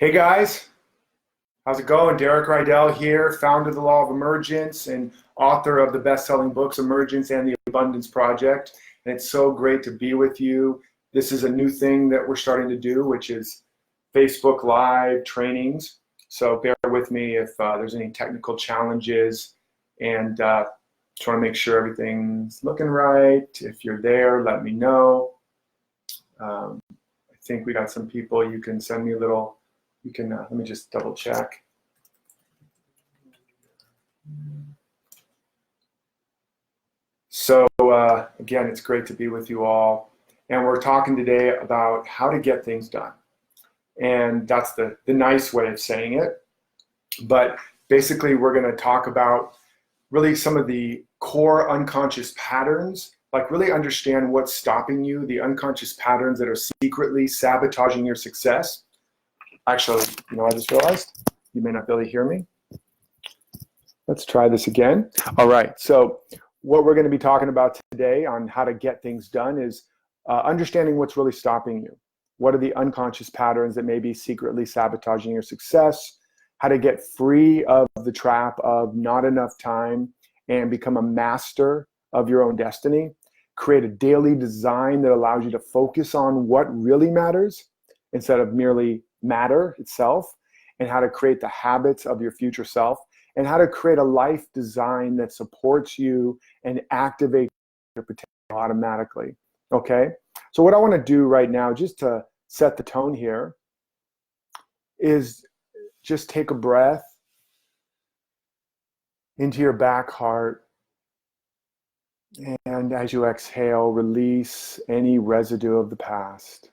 Hey guys, how's it going? Derek Rydall here, founder of the Law of Emergence and author of the best-selling books Emergence and the Abundance Project. And it's so great to be with you. This is a new thing that we're starting to do, which is Facebook Live trainings. So bear with me if there's any technical challenges, and just want to make sure everything's looking right. If you're there, let me know. I think we got some people. You can send me a little. You can, let me just double check. So again, it's great to be with you all. And we're talking today about how to get things done. And that's the nice way of saying it. But basically, we're going to talk about really some of the core unconscious patterns, like really understand what's stopping you, the unconscious patterns that are secretly sabotaging your success. Actually, I just realized you may not be able to hear me. Let's try this again. All right, so what we're going to be talking about today on how to get things done is understanding what's really stopping you. What are the unconscious patterns that may be secretly sabotaging your success? How to get free of the trap of not enough time and become a master of your own destiny. Create a daily design that allows you to focus on what really matters instead of merely matter itself, and how to create the habits of your future self, and how to create a life design that supports you and activates your potential automatically. Okay, so what I want to do right now, just to set the tone here, is just take a breath into your back heart, and as you exhale, release any residue of the past,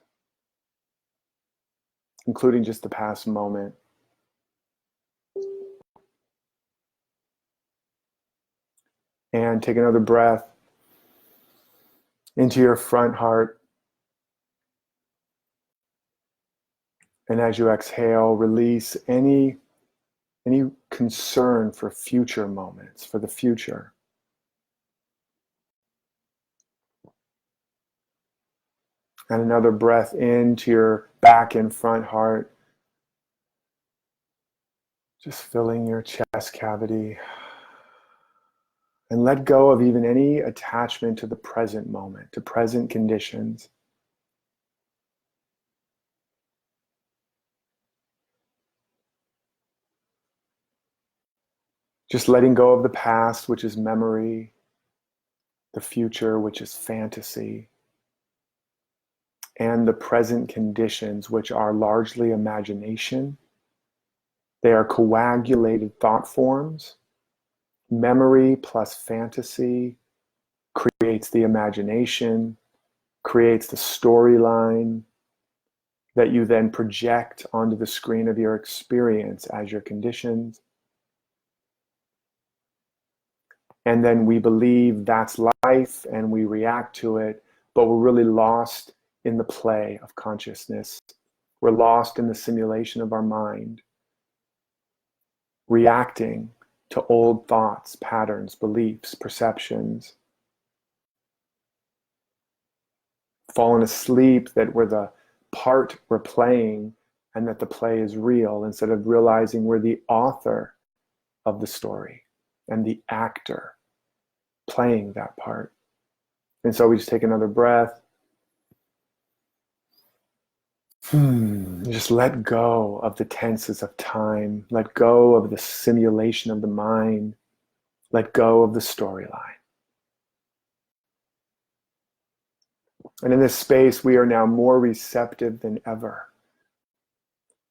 including just the past moment. And take another breath into your front heart. And as you exhale, release any concern for future moments, for the future. And another breath into your back and front heart. Just filling your chest cavity. And let go of even any attachment to the present moment, to present conditions. Just letting go of the past, which is memory, the future, which is fantasy, and the present conditions, which are largely imagination. They are coagulated thought forms. Memory plus fantasy creates the imagination, creates the storyline that you then project onto the screen of your experience as your conditions. And then we believe that's life and we react to it, but we're really lost in the play of consciousness. We're lost in the simulation of our mind, reacting to old thoughts, patterns, beliefs, perceptions. Fallen asleep that we're the part we're playing and that the play is real, instead of realizing we're the author of the story and the actor playing that part. And so we just take another breath. Just let go of the tenses of time. Let go of the simulation of the mind. Let go of the storyline. And in this space, we are now more receptive than ever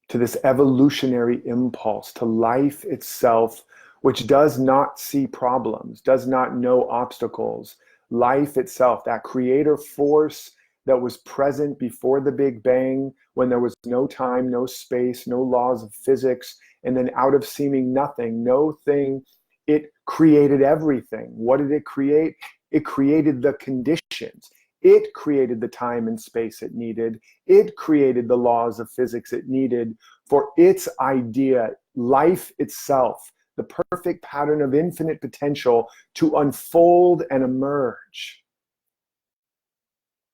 to this evolutionary impulse, to life itself, which does not see problems, does not know obstacles. Life itself, that creator force that was present before the Big Bang, when there was no time, no space, no laws of physics, and then out of seeming nothing, no thing, it created everything. What did it create? It created the conditions. It created the time and space it needed. It created the laws of physics it needed for its idea, life itself, the perfect pattern of infinite potential to unfold and emerge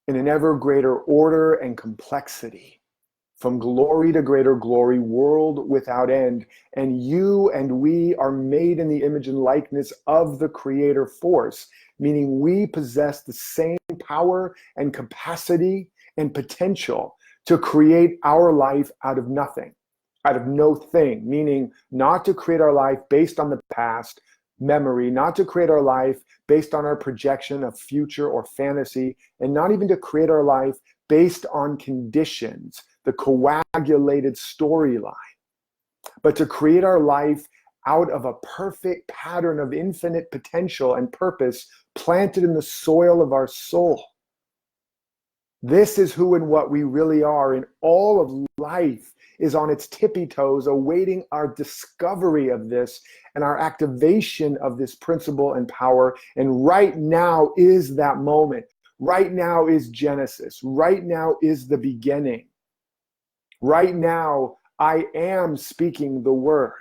in an ever greater order and complexity. from glory to greater glory, world without end. And you and we are made in the image and likeness of the creator force, meaning we possess the same power and capacity and potential to create our life out of nothing, out of no thing, meaning not to create our life based on the past memory, not to create our life based on our projection of future or fantasy, and not even to create our life based on conditions, the coagulated storyline, but to create our life out of a perfect pattern of infinite potential and purpose planted in the soil of our soul. This is who and what we really are, and all of life is on its tippy toes awaiting our discovery of this and our activation of this principle and power. And right now is that moment. Right now is Genesis. Right now is the beginning. Right now, I am speaking the word.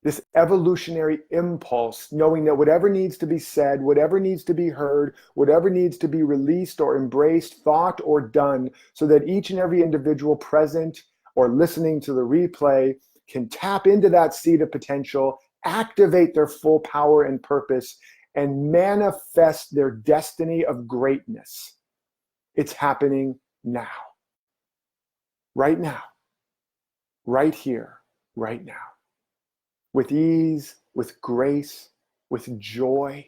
This evolutionary impulse, knowing that whatever needs to be said, whatever needs to be heard, whatever needs to be released or embraced, thought or done, so that each and every individual present or listening to the replay can tap into that seed of potential, activate their full power and purpose, and manifest their destiny of greatness. It's happening now. Right now. Right here. Right now. With ease, with grace, with joy,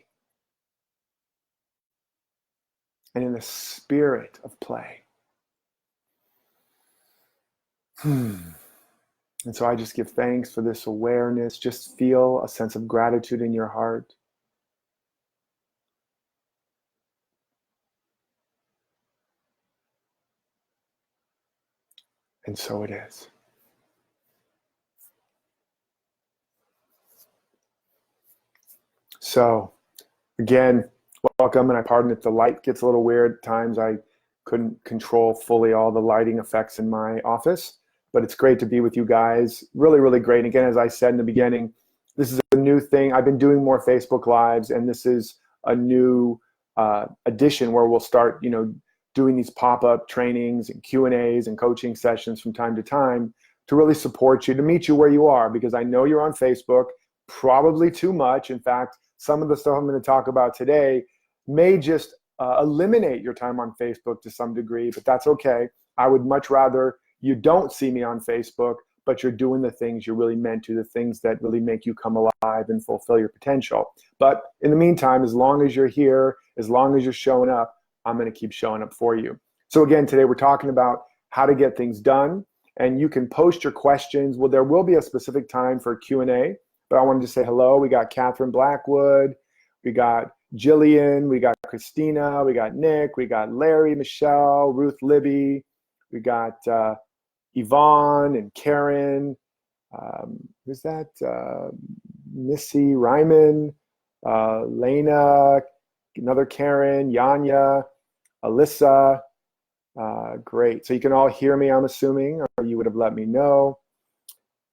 and in the spirit of play. And so I just give thanks for this awareness. Just feel a sense of gratitude in your heart. And so it is. So, again, welcome, and I pardon if the light gets a little weird. At times I couldn't control fully all the lighting effects in my office, but it's great to be with you guys. Really, really great. And again, as I said in the beginning, this is a new thing. I've been doing more Facebook Lives, and this is a new addition where we'll start, doing these pop-up trainings and Q&As and coaching sessions from time to time to really support you, to meet you where you are, because I know you're on Facebook, probably too much. In fact, some of the stuff I'm going to talk about today may just eliminate your time on Facebook to some degree, but that's okay. I would much rather you don't see me on Facebook, but you're doing the things you're really meant to, the things that really make you come alive and fulfill your potential. But in the meantime, as long as you're here, as long as you're showing up, I'm going to keep showing up for you. So again, today we're talking about how to get things done, and you can post your questions. Well, there will be a specific time for Q&A, but I wanted to say hello. We got Catherine Blackwood, we got Jillian, we got Christina, we got Nick, we got Larry, Michelle, Ruth Libby, we got Yvonne and Karen, who's that? Missy Ryman, Lena, another Karen, Yanya, Alyssa. Great. So you can all hear me, I'm assuming, or you would have let me know.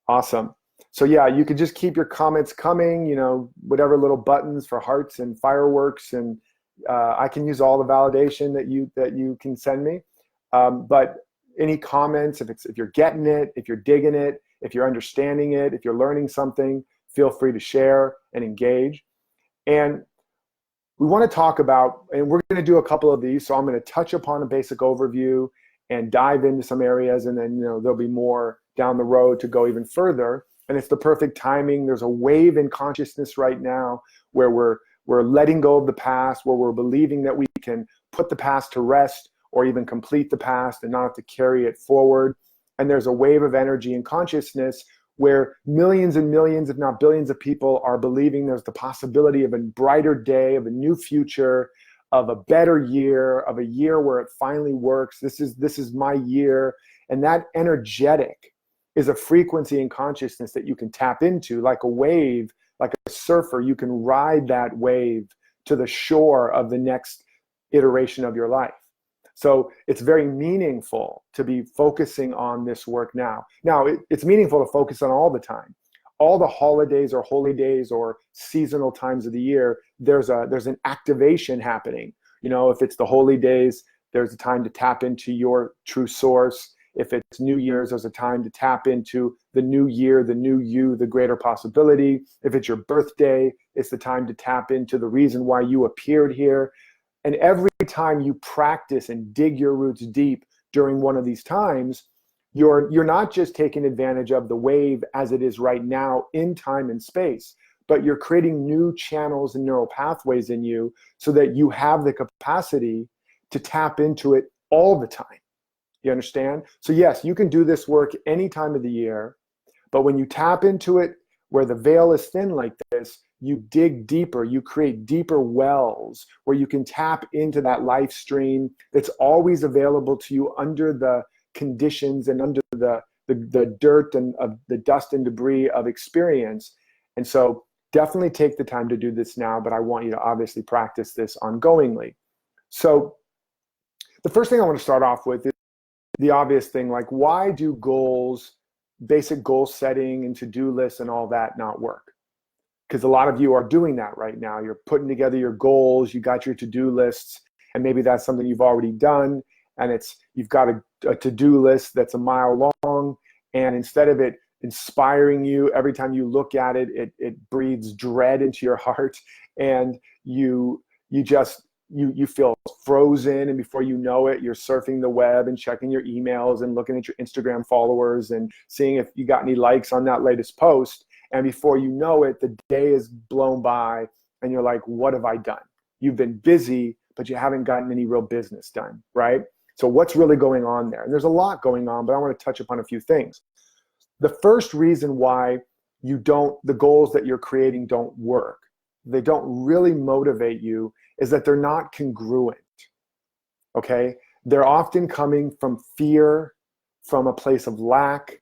Awesome. So yeah, you could just keep your comments coming, whatever little buttons for hearts and fireworks, and I can use all the validation that you can send me. But any comments, if you're getting it, if you're digging it, if you're understanding it, if you're learning something, feel free to share and engage. And we want to talk about, and we're going to do a couple of these, so I'm going to touch upon a basic overview and dive into some areas, and then there'll be more down the road to go even further. And it's the perfect timing. There's a wave in consciousness right now where we're letting go of the past, where we're believing that we can put the past to rest or even complete the past and not have to carry it forward. And there's a wave of energy and consciousness where millions and millions, if not billions of people are believing there's the possibility of a brighter day, of a new future, of a better year, of a year where it finally works. This is my year. And that energetic is a frequency and consciousness that you can tap into like a wave, like a surfer. You can ride that wave to the shore of the next iteration of your life. So it's very meaningful to be focusing on this work now. Now, it's meaningful to focus on all the time. All the holidays or holy days or seasonal times of the year, there's an activation happening. If it's the holy days, there's a time to tap into your true source. If it's New Year's, there's a time to tap into the new year, the new you, the greater possibility. If it's your birthday, it's the time to tap into the reason why you appeared here. And every time you practice and dig your roots deep during one of these times, you're not just taking advantage of the wave as it is right now in time and space, but you're creating new channels and neural pathways in you so that you have the capacity to tap into it all the time. You understand? So yes, you can do this work any time of the year, but when you tap into it where the veil is thin like this, you dig deeper, you create deeper wells where you can tap into that life stream that's always available to you under the conditions and under the dirt and of the dust and debris of experience. And so definitely take the time to do this now, but I want you to obviously practice this ongoingly. So the first thing I want to start off with is the obvious thing, like, why do goals, basic goal setting and to-do lists and all that not work? Because a lot of you are doing that right now. You're putting together your goals, you got your to-do lists, and maybe that's something you've already done, and you've got a to-do list that's a mile long, and instead of it inspiring you, every time you look at it, it breathes dread into your heart, and you feel frozen, and before you know it, you're surfing the web and checking your emails and looking at your Instagram followers and seeing if you got any likes on that latest post. And before you know it, the day is blown by and you're like, what have I done? You've been busy, but you haven't gotten any real business done, right? So what's really going on there? And there's a lot going on, but I want to touch upon a few things. The first reason why the goals that you're creating don't work, they don't really motivate you, is that they're not congruent, okay? They're often coming from fear, from a place of lack,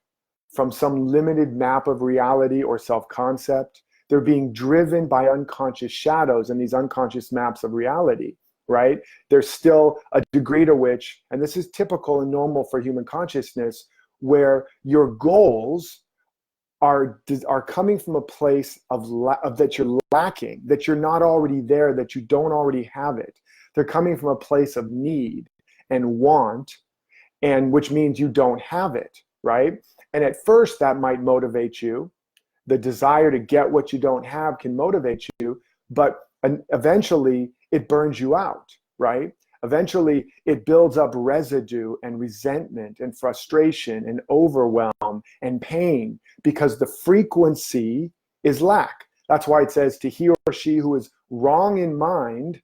from some limited map of reality or self-concept. They're being driven by unconscious shadows and these unconscious maps of reality, right? There's still a degree to which, and this is typical and normal for human consciousness, where your goals are coming from a place of that you're lacking, that you're not already there, that you don't already have it. They're coming from a place of need and want, and which means you don't have it, right? And at first that might motivate you. The desire to get what you don't have can motivate you, but eventually it burns you out, right? Eventually it builds up residue and resentment and frustration and overwhelm and pain because the frequency is lack. That's why it says to he or she who is wrong in mind,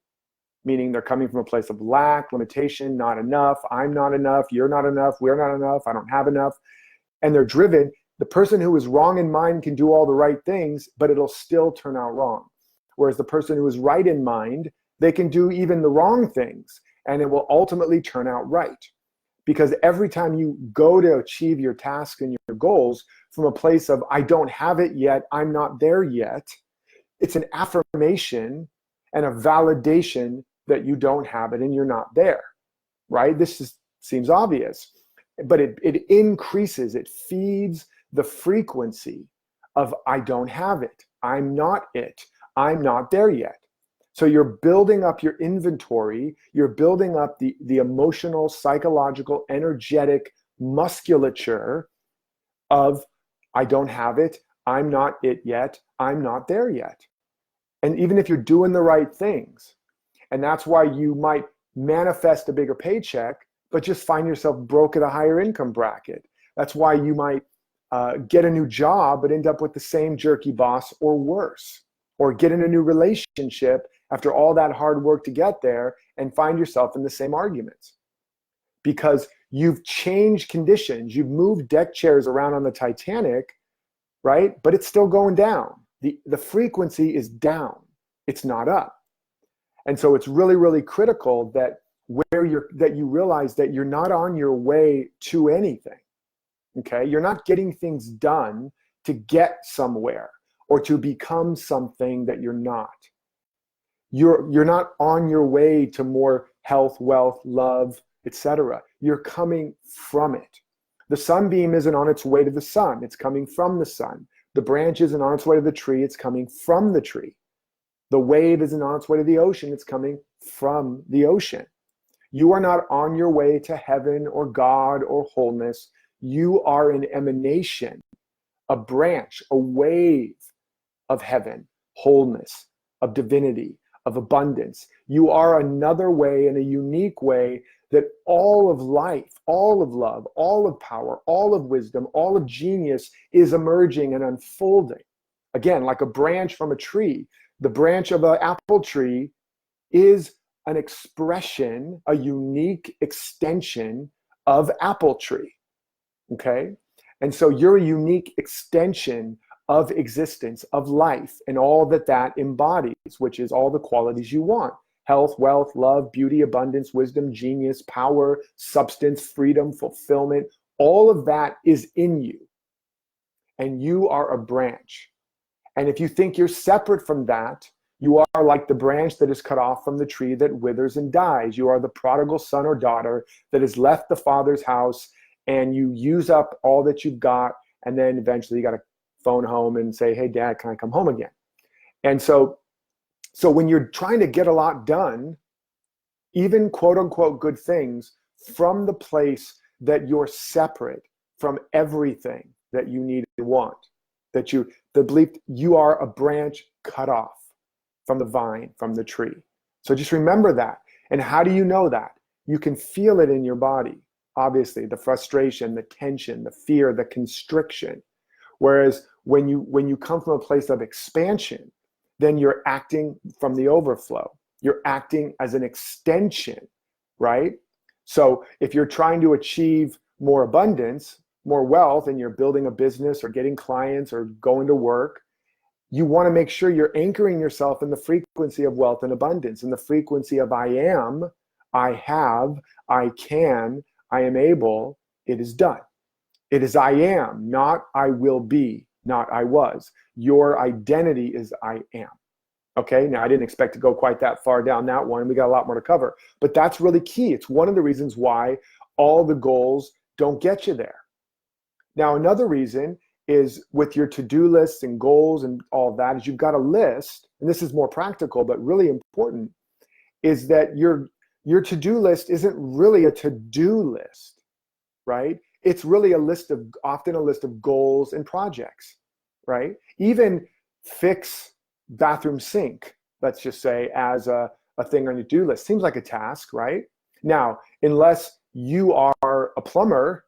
meaning they're coming from a place of lack, limitation, not enough, I'm not enough, you're not enough, we're not enough, I don't have enough. And they're driven. The person who is wrong in mind can do all the right things, but it'll still turn out wrong. Whereas the person who is right in mind, they can do even the wrong things, and it will ultimately turn out right. Because every time you go to achieve your tasks and your goals from a place of, I don't have it yet, I'm not there yet, it's an affirmation and a validation that you don't have it and you're not there, right? Seems obvious, but it increases, it feeds the frequency of, I don't have it, I'm not it, I'm not there yet. So you're building up your inventory, you're building up the emotional, psychological, energetic musculature of, I don't have it, I'm not it yet, I'm not there yet. And even if you're doing the right things, and that's why you might manifest a bigger paycheck, but just find yourself broke at a higher income bracket. That's why you might get a new job, but end up with the same jerky boss or worse, or get in a new relationship after all that hard work to get there and find yourself in the same arguments. Because you've changed conditions, you've moved deck chairs around on the Titanic, right? But it's still going down. The frequency is down, it's not up. And so it's really, really critical that you realize that you're not on your way to anything, okay? You're not getting things done to get somewhere or to become something that you're not. You're not on your way to more health, wealth, love, etc. You're coming from it. The sunbeam isn't on its way to the sun, it's coming from the sun. The branch isn't on its way to the tree, it's coming from the tree. The wave isn't on its way to the ocean, it's coming from the ocean. You are not on your way to heaven or God or wholeness. You are an emanation, a branch, a wave of heaven, wholeness, of divinity, of abundance. You are another way, in a unique way, that all of life, all of love, all of power, all of wisdom, all of genius is emerging and unfolding. Again, like a branch from a tree. The branch of an apple tree is an expression, a unique extension of apple tree. Okay? And so you're a unique extension of existence, of life, and all that that embodies, which is all the qualities you want: health, wealth, love, beauty, abundance, wisdom, genius, power, substance, freedom, fulfillment. All of that is in you. And you are a branch. And if you think you're separate from that, you are like the branch that is cut off from the tree that withers and dies. You are the prodigal son or daughter that has left the father's house, and you use up all that you've got, and then eventually you got to phone home and say, hey, Dad, can I come home again? And so when you're trying to get a lot done, even quote unquote good things, from the place that you're separate from everything that you need and want, the belief you are a branch cut off from the vine, from the tree. So just remember that. And how do you know that? You can feel it in your body. Obviously, the frustration, the tension, the fear, the constriction. Whereas when you come from a place of expansion, then you're acting from the overflow. You're acting as an extension, right? So if you're trying to achieve more abundance, more wealth, and you're building a business or getting clients or going to work, you want to make sure you're anchoring yourself in the frequency of wealth and abundance, in the frequency of I am, I have, I can, I am able, it is done. It is I am, not I will be, not I was. Your identity is I am. Okay, now I didn't expect to go quite that far down that one. We got a lot more to cover, but that's really key. It's one of the reasons why all the goals don't get you there. Now, another reason is with your to-do lists and goals and all that is you've got a list, and this is more practical, but really important, is that your to-do list isn't really a to-do list, right? It's really often a list of goals and projects, right? Even fix bathroom sink, let's just say, as a thing on your to-do list. Seems like a task, right? Now, unless you are a plumber,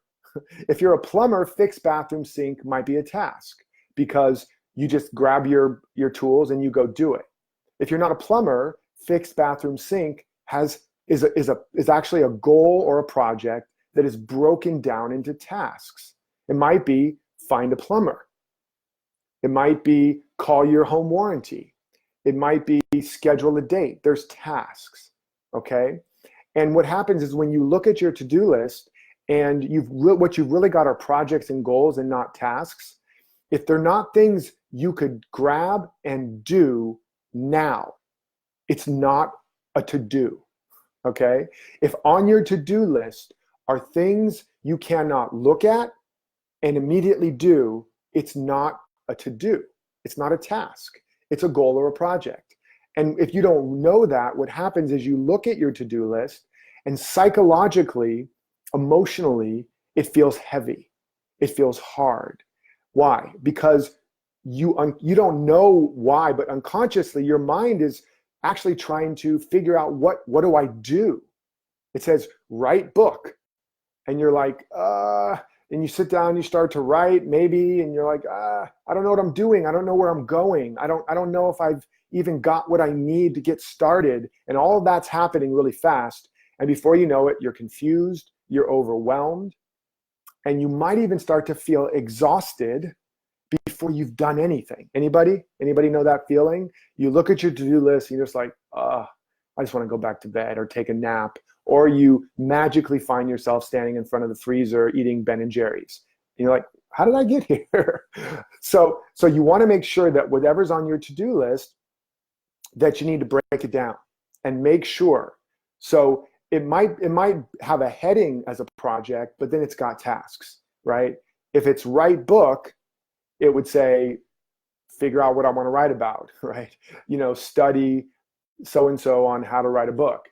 if you're a plumber, fix bathroom sink might be a task because you just grab your tools and you go do it. If you're not a plumber, fix bathroom sink is actually a goal or a project that is broken down into tasks. It might be find a plumber. It might be call your home warranty. It might be schedule a date. There's tasks, okay? And what happens is when you look at your to-do list and what you've really got are projects and goals and not tasks, if they're not things you could grab and do now, it's not a to-do, okay? If on your to-do list are things you cannot look at and immediately do, it's not a to-do. It's not a task. It's a goal or a project. And if you don't know that, what happens is you look at your to-do list and psychologically, emotionally, it feels heavy. It feels hard. Why? Because you don't know why, but unconsciously your mind is actually trying to figure out what do I do? It says write book. And you're like, and you sit down, you start to write maybe, and you're like, I don't know what I'm doing. I don't know where I'm going. I don't know if I've even got what I need to get started. And all of that's happening really fast. And before you know it, you're confused, you're overwhelmed, and you might even start to feel exhausted before you've done anything. Anybody know that feeling? You look at your to-do list and you're just like, I just want to go back to bed or take a nap. Or you magically find yourself standing in front of the freezer eating Ben and Jerry's. And you're like, how did I get here? So you want to make sure that whatever's on your to-do list, that you need to break it down and make sure. So it might have a heading as a project, but then it's got tasks, right? If it's write book, it would say, figure out what I want to write about, right? Study so-and-so on how to write a book.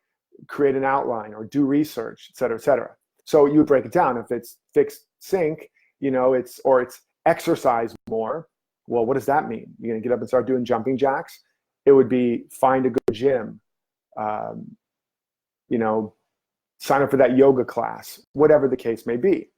create an outline or do research, et cetera, et cetera. So you would break it down. If it's fixed sync, it's exercise more. Well, what does that mean? You're going to get up and start doing jumping jacks? It would be find a good gym, um, sign up for that yoga class, whatever the case may be.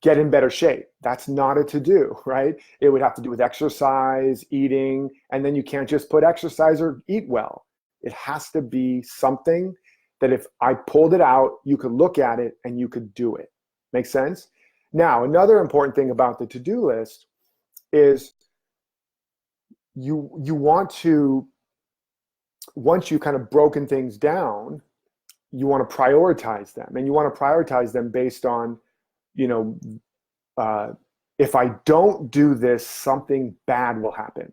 Get in better shape. That's not a to-do, right? It would have to do with exercise, eating, and then you can't just put exercise or eat well. It has to be something that if I pulled it out, you could look at it and you could do it. Make sense? Now, another important thing about the to-do list is you want to, once you've kind of broken things down, you want to prioritize them. And you want to prioritize them based on, if I don't do this, something bad will happen,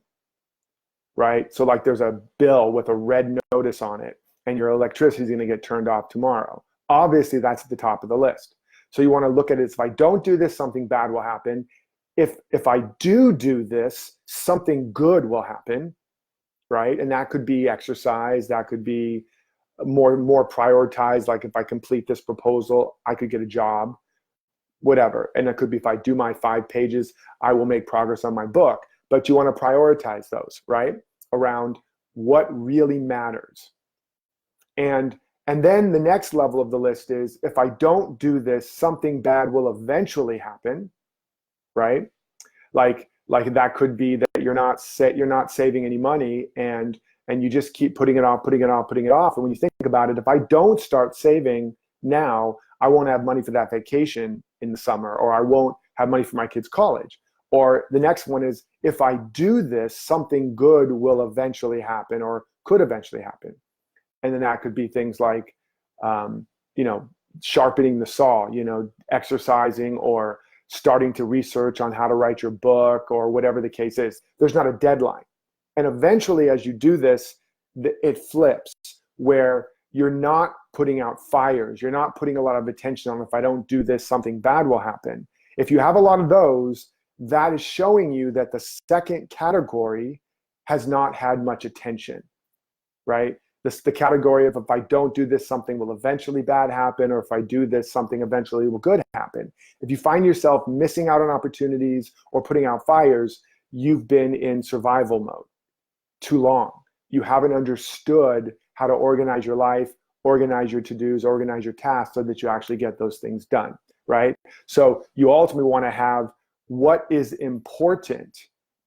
right? So like there's a bill with a red notice on it and your electricity is going to get turned off tomorrow. Obviously, that's at the top of the list. So you want to look at it as, if I don't do this, something bad will happen. If I do this, something good will happen, right? And that could be exercise. That could be more prioritized. Like if I complete this proposal, I could get a job, whatever. And it could be, if I do my 5 pages, I will make progress on my book. But you want to prioritize those, right? Around what really matters. And then the next level of the list is, if I don't do this, something bad will eventually happen, right? Like that could be that you're not saving any money, and you just keep putting it off. And when you think about it, if I don't start saving now, I won't have money for that vacation in the summer, or I won't have money for my kids' college. Or the next one is, if I do this, something good will eventually happen, or could eventually happen. And then that could be things like, sharpening the saw, exercising, or starting to research on how to write your book, or whatever the case is. There's not a deadline. And eventually, as you do this, it flips, where you're not putting out fires. You're not putting a lot of attention on, if I don't do this, something bad will happen. If you have a lot of those, that is showing you that the second category has not had much attention, right? The category of, if I don't do this, something will eventually bad happen, or if I do this, something eventually will good happen. If you find yourself missing out on opportunities or putting out fires, you've been in survival mode too long. You haven't understood how to organize your life, organize your to-dos, organize your tasks, so that you actually get those things done, right? So you ultimately want to have what is important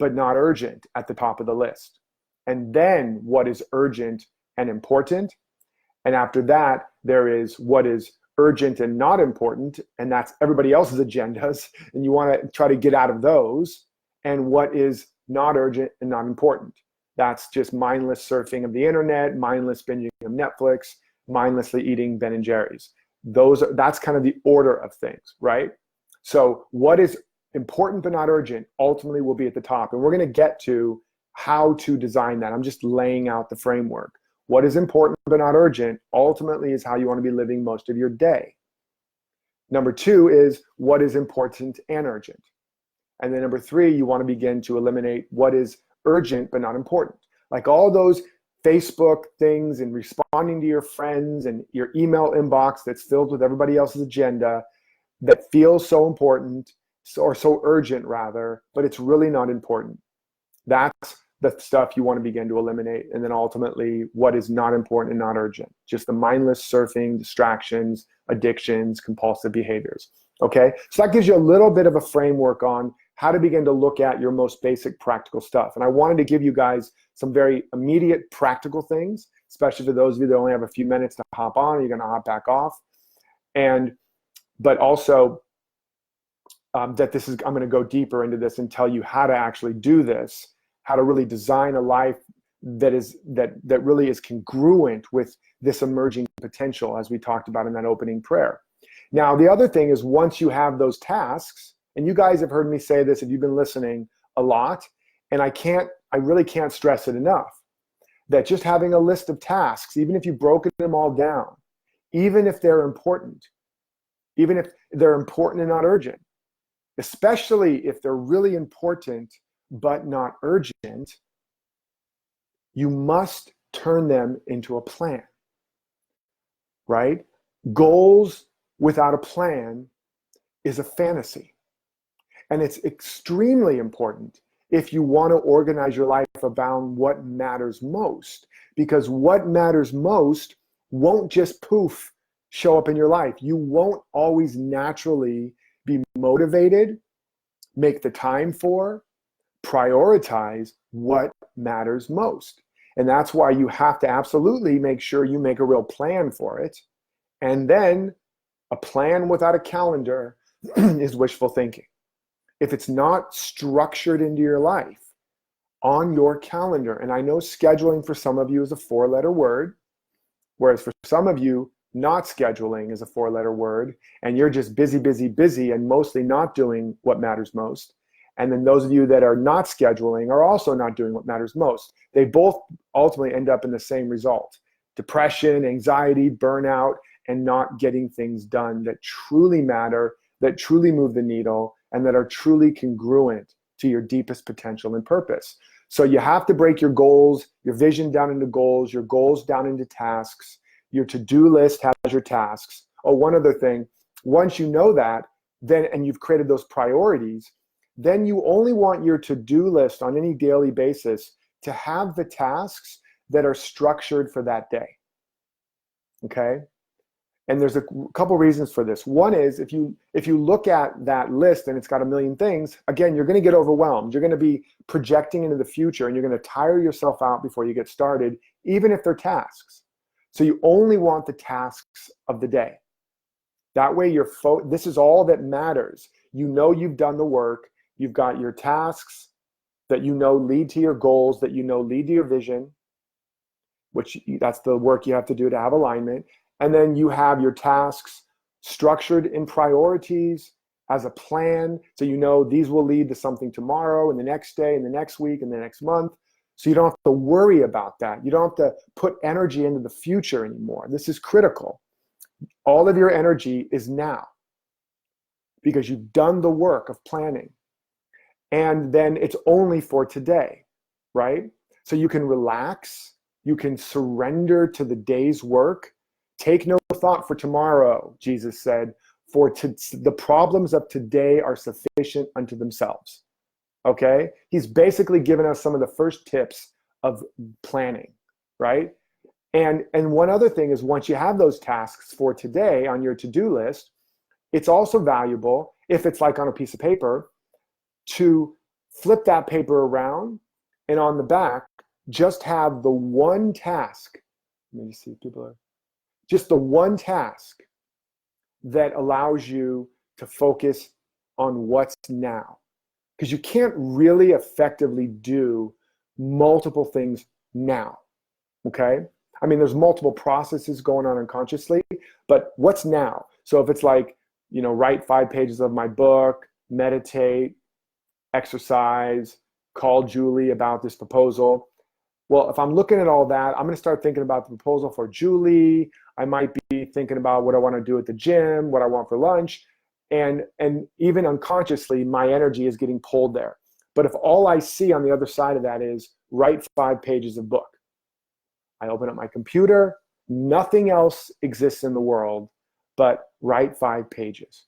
but not urgent at the top of the list. And then what is urgent and important. And after that, there is what is urgent and not important, and that's everybody else's agendas, and you want to try to get out of those. And what is not urgent and not important. That's just mindless surfing of the internet, mindless binging of Netflix, mindlessly eating Ben and Jerry's. That's kind of the order of things, right? So what is important but not urgent ultimately will be at the top. And we're going to get to how to design that. I'm just laying out the framework. What is important but not urgent ultimately is how you want to be living most of your day. Number 2 is what is important and urgent. And then number 3, you want to begin to eliminate what is urgent but not important. Like all those Facebook things and responding to your friends and your email inbox that's filled with everybody else's agenda that feels so important, or so urgent rather, but it's really not important. That's the stuff you want to begin to eliminate. And then ultimately, what is not important and not urgent. Just the mindless surfing, distractions, addictions, compulsive behaviors. Okay, so that gives you a little bit of a framework on how to begin to look at your most basic practical stuff. And I wanted to give you guys some very immediate practical things, especially for those of you that only have a few minutes to hop on, you're going to hop back off. But also that this is, I'm going to go deeper into this and tell you how to actually do this, how to really design a life that really is congruent with this emerging potential, as we talked about in that opening prayer. Now, the other thing is, once you have those tasks, and you guys have heard me say this if you've been listening a lot, and I really can't stress it enough, that just having a list of tasks, even if you've broken them all down, even if they're important and not urgent, especially if they're really important but not urgent, you must turn them into a plan. right? Goals without a plan is a fantasy. And it's extremely important if you want to organize your life around what matters most, because what matters most won't just poof show up in your life. You won't always naturally be motivated, make the time for, prioritize what matters most. And that's why you have to absolutely make sure you make a real plan for it. And then a plan without a calendar is wishful thinking. If it's not structured into your life on your calendar, and I know scheduling for some of you is a 4-letter word, whereas for some of you, not scheduling is a 4-letter word, and you're just busy, busy, busy, and mostly not doing what matters most. And then those of you that are not scheduling are also not doing what matters most. They both ultimately end up in the same result: depression, anxiety, burnout, and not getting things done that truly matter, that truly move the needle, and that are truly congruent to your deepest potential and purpose. So you have to break your goals, your vision down into goals, your goals down into tasks. Your to-do list has your tasks. Oh, one other thing, once you know that, then, and you've created those priorities, then you only want your to-do list on any daily basis to have the tasks that are structured for that day. Okay? And there's a couple reasons for this. One is if you look at that list and it's got a million things, again, you're going to get overwhelmed. You're going to be projecting into the future, and you're going to tire yourself out before you get started, even if they're tasks. So you only want the tasks of the day. That way this is all that matters. You know you've done the work. You've got your tasks that you know lead to your goals, that you know lead to your vision, which that's the work you have to do to have alignment. And then you have your tasks structured in priorities as a plan. So you know these will lead to something tomorrow and the next day and the next week and the next month. So you don't have to worry about that. You don't have to put energy into the future anymore. This is critical. All of your energy is now because you've done the work of planning. And then it's only for today, right? So you can relax. You can surrender to the day's work. Take no thought for tomorrow, Jesus said, for the problems of today are sufficient unto themselves. Okay? He's basically given us some of the first tips of planning, right? And one other thing is, once you have those tasks for today on your to-do list, it's also valuable, if it's like on a piece of paper, to flip that paper around, and on the back, just have the one task. Let me see, just the one task that allows you to focus on what's now. Because you can't really effectively do multiple things now, okay? I mean, there's multiple processes going on unconsciously, but what's now? So if it's like, write 5 pages of my book, meditate, exercise, call Julie about this proposal. Well, if I'm looking at all that, I'm going to start thinking about the proposal for Julie. I might be thinking about what I want to do at the gym, what I want for lunch. And even unconsciously, my energy is getting pulled there. But if all I see on the other side of that is write 5 pages of book, I open up my computer, nothing else exists in the world but write 5 pages.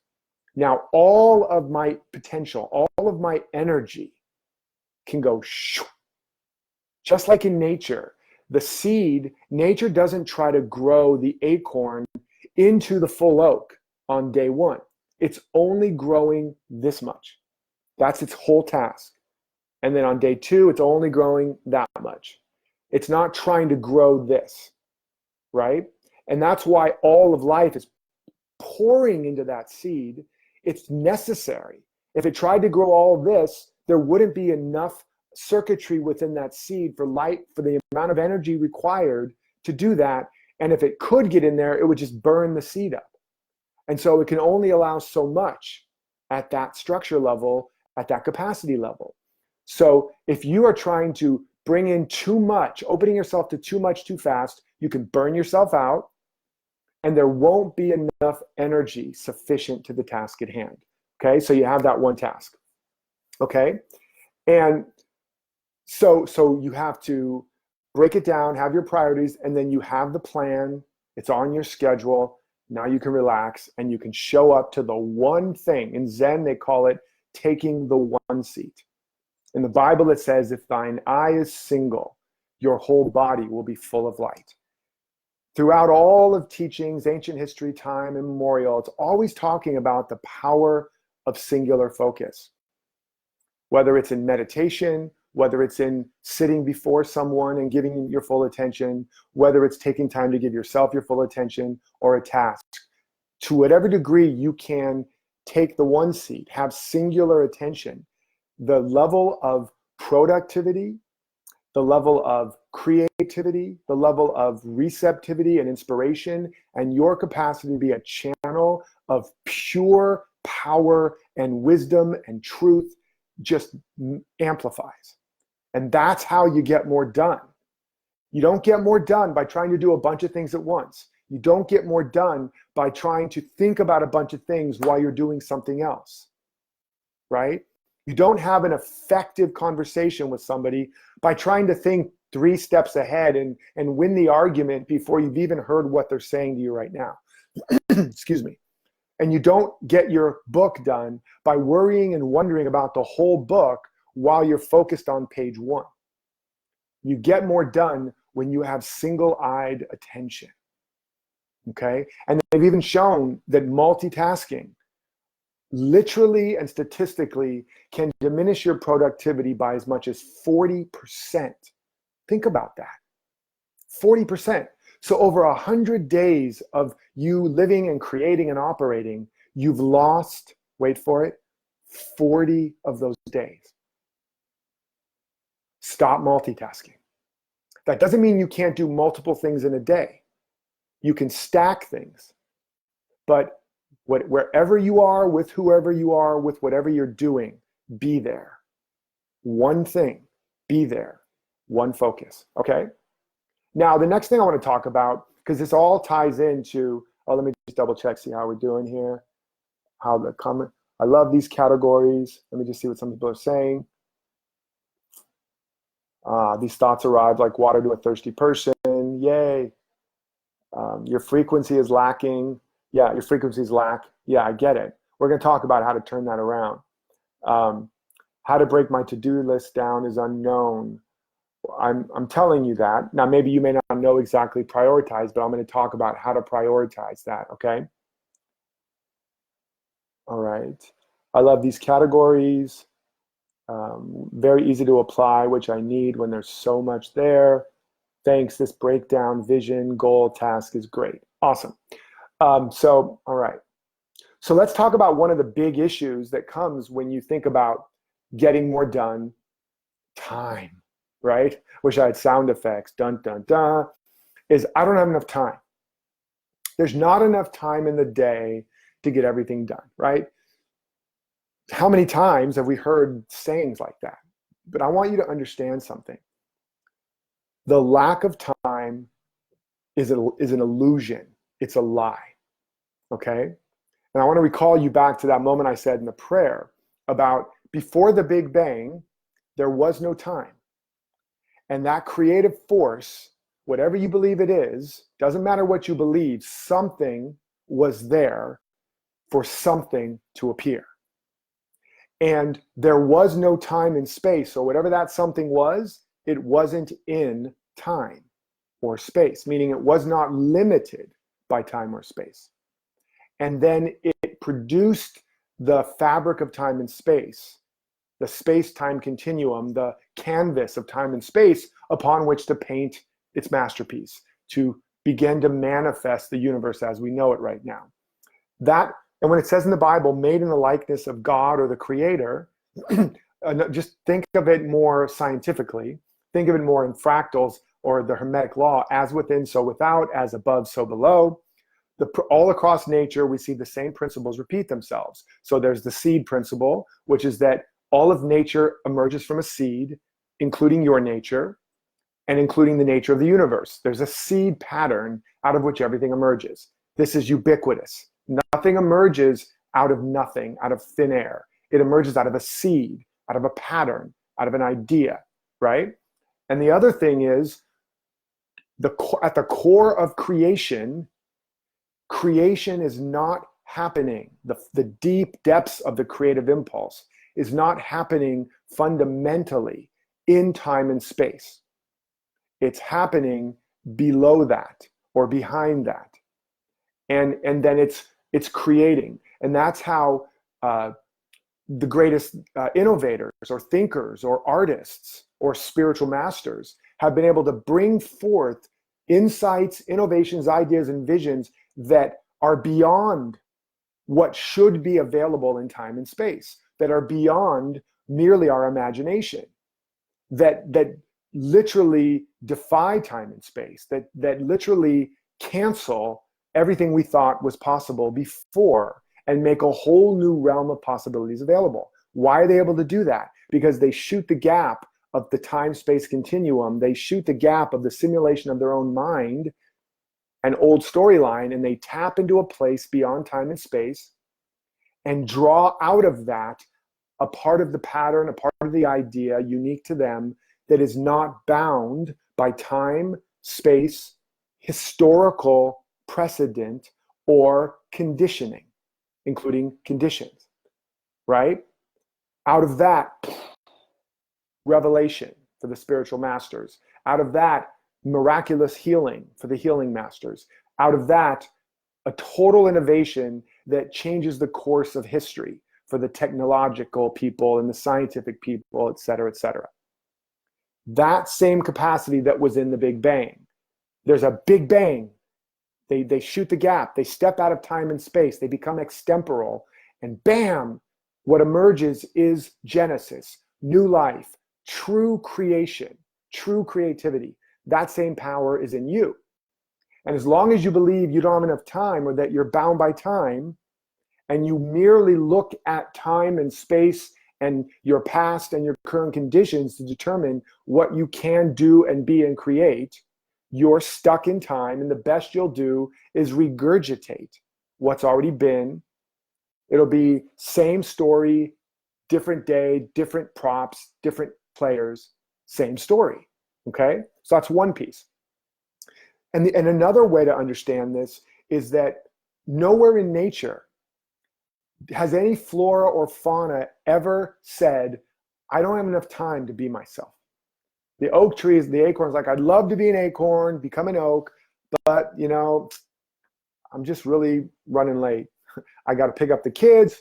Now, all of my potential, all of my energy can go shoo. Just like in nature, the seed, nature doesn't try to grow the acorn into the full oak on day one. It's only growing this much. That's its whole task. And then on day 2, it's only growing that much. It's not trying to grow this, right? And that's why all of life is pouring into that seed. It's necessary. If it tried to grow all of this, there wouldn't be enough circuitry within that seed for the amount of energy required to do that. And if it could get in there, it would just burn the seed up. And so it can only allow so much at that structure level, at that capacity level. So if you are trying to bring in too much, opening yourself to too much too fast, you can burn yourself out, and there won't be enough energy sufficient to the task at hand. Okay, so you have that one task. Okay, and so you have to break it down, have your priorities, and then you have the plan, It's on your schedule. Now you can relax and you can show up to the one thing. In Zen, they call it taking the one seat. In the Bible, it says, if thine eye is single, your whole body will be full of light. Throughout all of teachings, ancient history, time, immemorial, it's always talking about the power of singular focus. Whether it's in meditation, whether it's in sitting before someone and giving your full attention, whether it's taking time to give yourself your full attention or a task. To whatever degree you can take the one seat, have singular attention, the level of productivity, the level of creativity, the level of receptivity and inspiration, and your capacity to be a channel of pure power and wisdom and truth just amplifies. And that's how you get more done. You don't get more done by trying to do a bunch of things at once. You don't get more done by trying to think about a bunch of things while you're doing something else, right? You don't have an effective conversation with somebody by trying to think 3 steps ahead and win the argument before you've even heard what they're saying to you right now. Excuse me. And you don't get your book done by worrying and wondering about the whole book while you're focused on page 1. You get more done when you have single-eyed attention, okay? And they've even shown that multitasking literally and statistically can diminish your productivity by as much as 40%. Think about that, 40%. So over 100 days of you living and creating and operating, you've lost, wait for it, 40 of those days. Stop multitasking. That doesn't mean you can't do multiple things in a day. You can stack things, but wherever you are, with whoever you are, with whatever you're doing, be there. One thing, be there. One focus, okay? Now, the next thing I want to talk about, because this all ties into, let me just double check, see how we're doing here. How the comment, I love these categories. Let me just see what some people are saying. These thoughts arrive like water to a thirsty person. Yay. Your frequency is lacking. Yeah, your frequencies lack. Yeah, I get it. We're going to talk about how to turn that around. How to break my to-do list down is unknown. I'm telling you that. Now, maybe you may not know exactly prioritize, but I'm going to talk about how to prioritize that, okay? All right. I love these categories. Very easy to apply, which I need when there's so much there. Thanks. This breakdown, vision, goal, task is great. Awesome. All right. So let's talk about one of the big issues that comes when you think about getting more done. Time, right? Wish I had sound effects. Dun, dun, dun. Is I don't have enough time. There's not enough time in the day to get everything done, right? How many times have we heard sayings like that? But I want you to understand something. The lack of time is an illusion. It's a lie, okay? And I want to recall you back to that moment I said in the prayer about before the Big Bang, there was no time. And that creative force, whatever you believe it is, doesn't matter what you believe, something was there for something to appear. And there was no time and space. So whatever that something was, it wasn't in time or space, meaning it was not limited by time or space. And then it produced the fabric of time and space, the space-time continuum, the canvas of time and space upon which to paint its masterpiece, to begin to manifest the universe as we know it right now. That, and when it says in the Bible, made in the likeness of God or the Creator, just think of it more scientifically, think of it more in fractals or the Hermetic law, as within, so without, as above, so below. All across nature, we see the same principles repeat themselves. So there's the seed principle, which is that all of nature emerges from a seed, including your nature, and including the nature of the universe. There's a seed pattern out of which everything emerges. This is ubiquitous. Nothing emerges out of nothing, out of thin air. It emerges out of a seed, out of a pattern, out of an idea, right? And the other thing is, At the core of creation, creation is not happening. The deep depths of the creative impulse is not happening fundamentally in time and space. It's happening below that or behind that. And then it's creating. And that's how the greatest innovators or thinkers or artists or spiritual masters have been able to bring forth insights, innovations, ideas, and visions that are beyond what should be available in time and space, that are beyond merely our imagination, that literally defy time and space, that literally cancel everything we thought was possible before and make a whole new realm of possibilities available. Why are they able to do that? Because they shoot the gap of the time-space continuum. They shoot the gap of the simulation of their own mind, an old storyline, and they tap into a place beyond time and space and draw out of that a part of the pattern, a part of the idea unique to them that is not bound by time, space, historical precedent, or conditioning, including conditions, right? Out of that, revelation for the spiritual masters. Out of that, miraculous healing for the healing masters. Out of that, a total innovation that changes the course of history for the technological people and the scientific people, et cetera, et cetera. That same capacity that was in the Big Bang. There's a Big Bang. They shoot the gap. They step out of time and space. They become extemporal. And bam, what emerges is Genesis, new life, true creation, true creativity. That same power is in you. And as long as you believe you don't have enough time or that you're bound by time, and you merely look at time and space and your past and your current conditions to determine what you can do and be and create, you're stuck in time, and the best you'll do is regurgitate what's already been. It'll be same story, different day, different props, different players, same story. Okay? So that's one piece. And another way to understand this is that nowhere in nature has any flora or fauna ever said, I don't have enough time to be myself. The oak trees, the acorn's like, I'd love to be an acorn, become an oak, but I'm just really running late. I got to pick up the kids.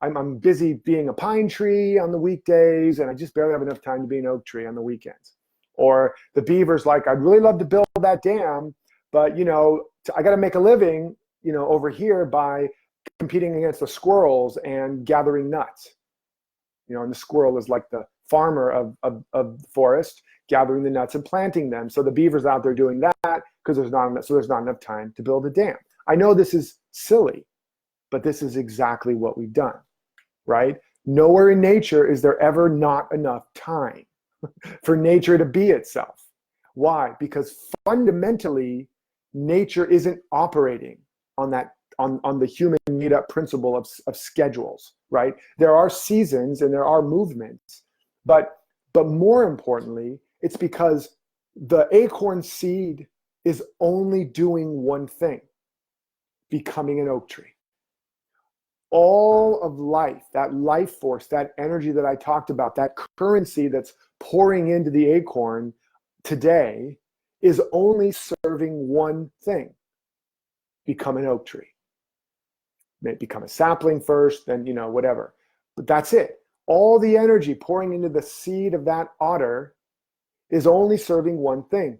I'm busy being a pine tree on the weekdays, and I just barely have enough time to be an oak tree on the weekends. Or the beaver's like, I'd really love to build that dam, but I got to make a living, over here by competing against the squirrels and gathering nuts. And the squirrel is like the farmer of the forest, gathering the nuts and planting them. So the beaver's out there doing that because there's not enough time to build a dam. I know this is silly, but this is exactly what we've done, right? Nowhere in nature is there ever not enough time for nature to be itself. Why? Because fundamentally, nature isn't operating on the human made-up principle of schedules, right? There are seasons and there are movements, but more importantly, it's because the acorn seed is only doing one thing: becoming an oak tree. All of life, that life force, that energy that I talked about, that currency that's pouring into the acorn today is only serving one thing: become an oak tree. May become a sapling first, then whatever. But that's it. All the energy pouring into the seed of that otter is only serving one thing: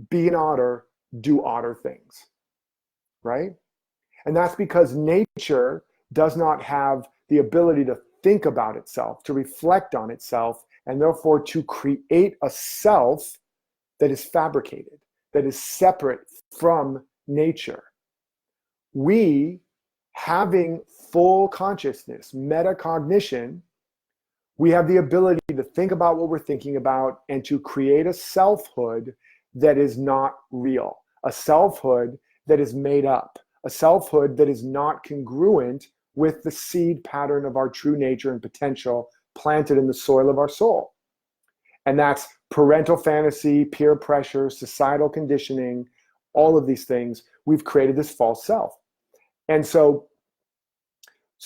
be an otter, do otter things, right? And that's because nature does not have the ability to think about itself, to reflect on itself, and therefore to create a self that is fabricated, that is separate from nature. We, having full consciousness, metacognition, we have the ability to think about what we're thinking about and to create a selfhood that is not real, a selfhood that is made up, a selfhood that is not congruent with the seed pattern of our true nature and potential planted in the soil of our soul. And that's parental fantasy, peer pressure, societal conditioning, all of these things. We've created this false self. And so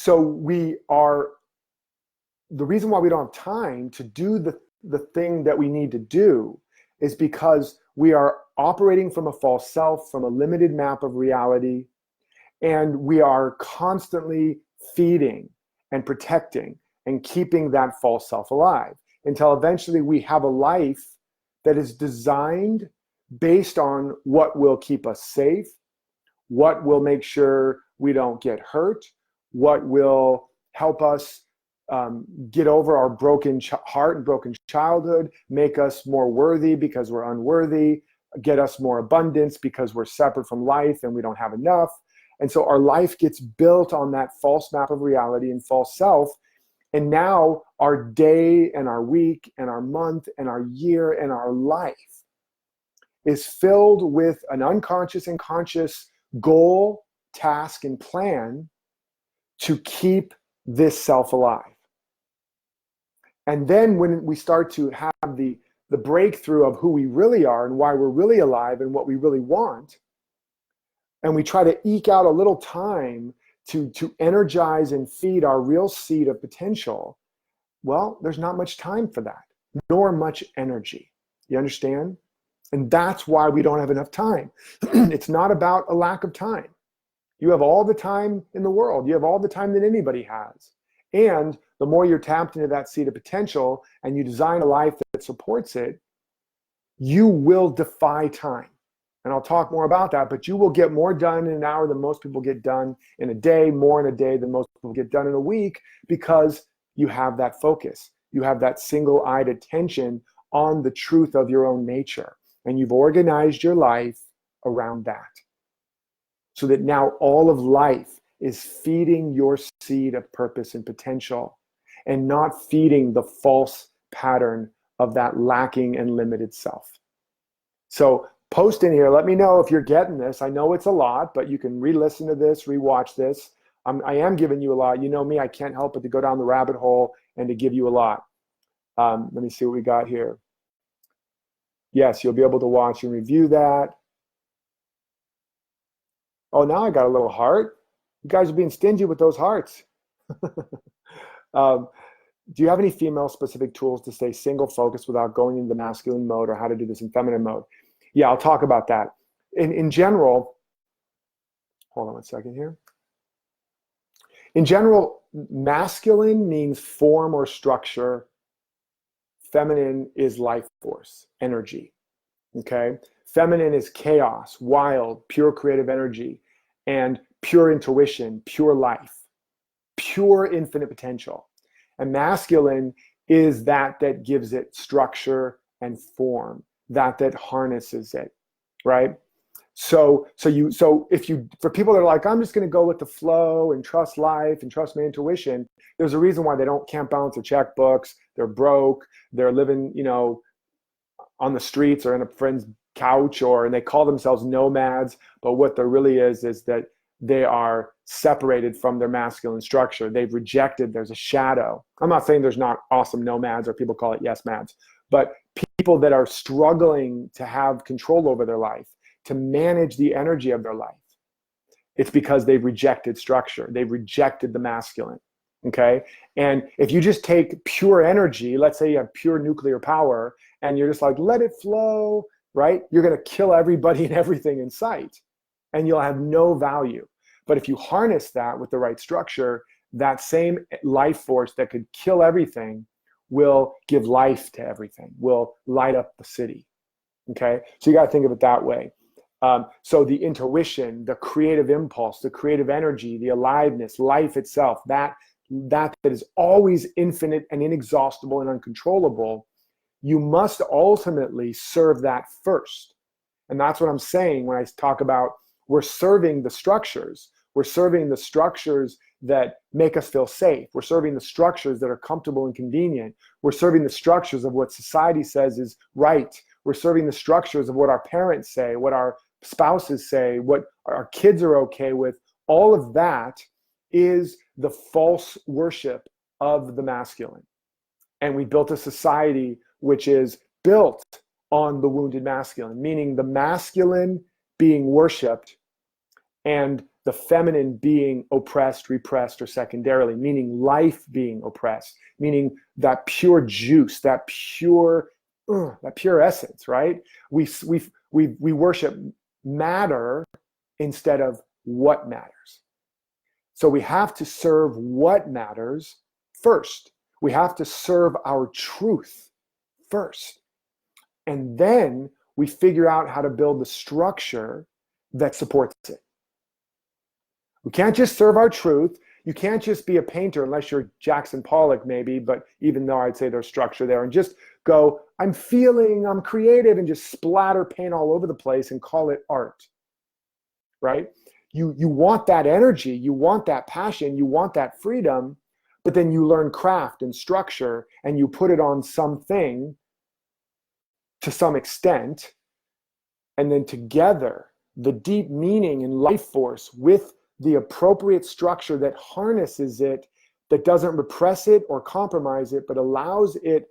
we are, the reason why we don't have time to do the thing that we need to do is because we are operating from a false self, from a limited map of reality, and we are constantly feeding and protecting and keeping that false self alive until eventually we have a life that is designed based on what will keep us safe, what will make sure we don't get hurt, what will help us get over our broken heart and broken childhood, make us more worthy because we're unworthy, get us more abundance because we're separate from life and we don't have enough. And so our life gets built on that false map of reality and false self. And now our day and our week and our month and our year and our life is filled with an unconscious and conscious goal, task, and plan to keep this self alive. And then when we start to have the breakthrough of who we really are and why we're really alive and what we really want, and we try to eke out a little time to energize and feed our real seed of potential, well, there's not much time for that, nor much energy. You understand? And that's why we don't have enough time. It's not about a lack of time. You have all the time in the world. You have all the time that anybody has. And the more you're tapped into that seed of potential and you design a life that supports it, you will defy time. And I'll talk more about that, but you will get more done in an hour than most people get done in a day, more in a day than most people get done in a week, because you have that focus. You have that single-eyed attention on the truth of your own nature. And you've organized your life around that. So that now all of life is feeding your seed of purpose and potential and not feeding the false pattern of that lacking and limited self. So post in here, let me know if you're getting this. I know it's a lot, but you can re-listen to this, re-watch this. I am giving you a lot. You know me, I can't help but to go down the rabbit hole and to give you a lot. Let me see what we got here. Yes, you'll be able to watch and review that. Oh, now I got a little heart. You guys are being stingy with those hearts. Do you have any female-specific tools to stay single-focused without going into the masculine mode, or how to do this in feminine mode? Yeah, I'll talk about that. In general, hold on one second here. In general, masculine means form or structure. Feminine is life force, energy. Okay? Feminine is chaos, wild, pure creative energy, and pure intuition, pure life, pure infinite potential. And masculine is that gives it structure and form, that harnesses it, right? So for people that are like, I'm just going to go with the flow and trust life and trust my intuition, there's a reason why they can't balance their checkbooks. They're broke. They're living, on the streets or in a friend's couch, and they call themselves nomads. But what there really is that they are separated from their masculine structure. They've rejected, there's a shadow. I'm not saying there's not awesome nomads, or people call it yes mads, but people that are struggling to have control over their life, to manage the energy of their life. It's because they've rejected structure. They've rejected the masculine. Okay. And if you just take pure energy, let's say you have pure nuclear power, and you're just like, let it flow, right? You're going to kill everybody and everything in sight, and you'll have no value. But if you harness that with the right structure, that same life force that could kill everything will give life to everything, will light up the city. Okay. So you got to think of it that way. So the intuition, the creative impulse, the creative energy, the aliveness, life itself, that is always infinite and inexhaustible and uncontrollable, you must ultimately serve that first. And that's what I'm saying when I talk about we're serving the structures. We're serving the structures that make us feel safe. We're serving the structures that are comfortable and convenient. We're serving the structures of what society says is right. We're serving the structures of what our parents say, what our spouses say, what our kids are okay with. All of that is the false worship of the masculine. And we built a society which is built on the wounded masculine, meaning the masculine being worshipped and the feminine being oppressed, repressed, or secondarily, meaning life being oppressed, meaning that pure juice, that pure essence, right? We worship matter instead of what matters. So we have to serve what matters first. We have to serve our truth first. And then we figure out how to build the structure that supports it. We can't just serve our truth. You can't just be a painter unless you're Jackson Pollock maybe, but even though I'd say there's structure there, and just go, I'm creative, and just splatter paint all over the place and call it art, right? You want that energy, you want that passion, you want that freedom, but then you learn craft and structure and you put it on something to some extent, and then together, the deep meaning and life force with the appropriate structure that harnesses it, that doesn't repress it or compromise it, but allows it,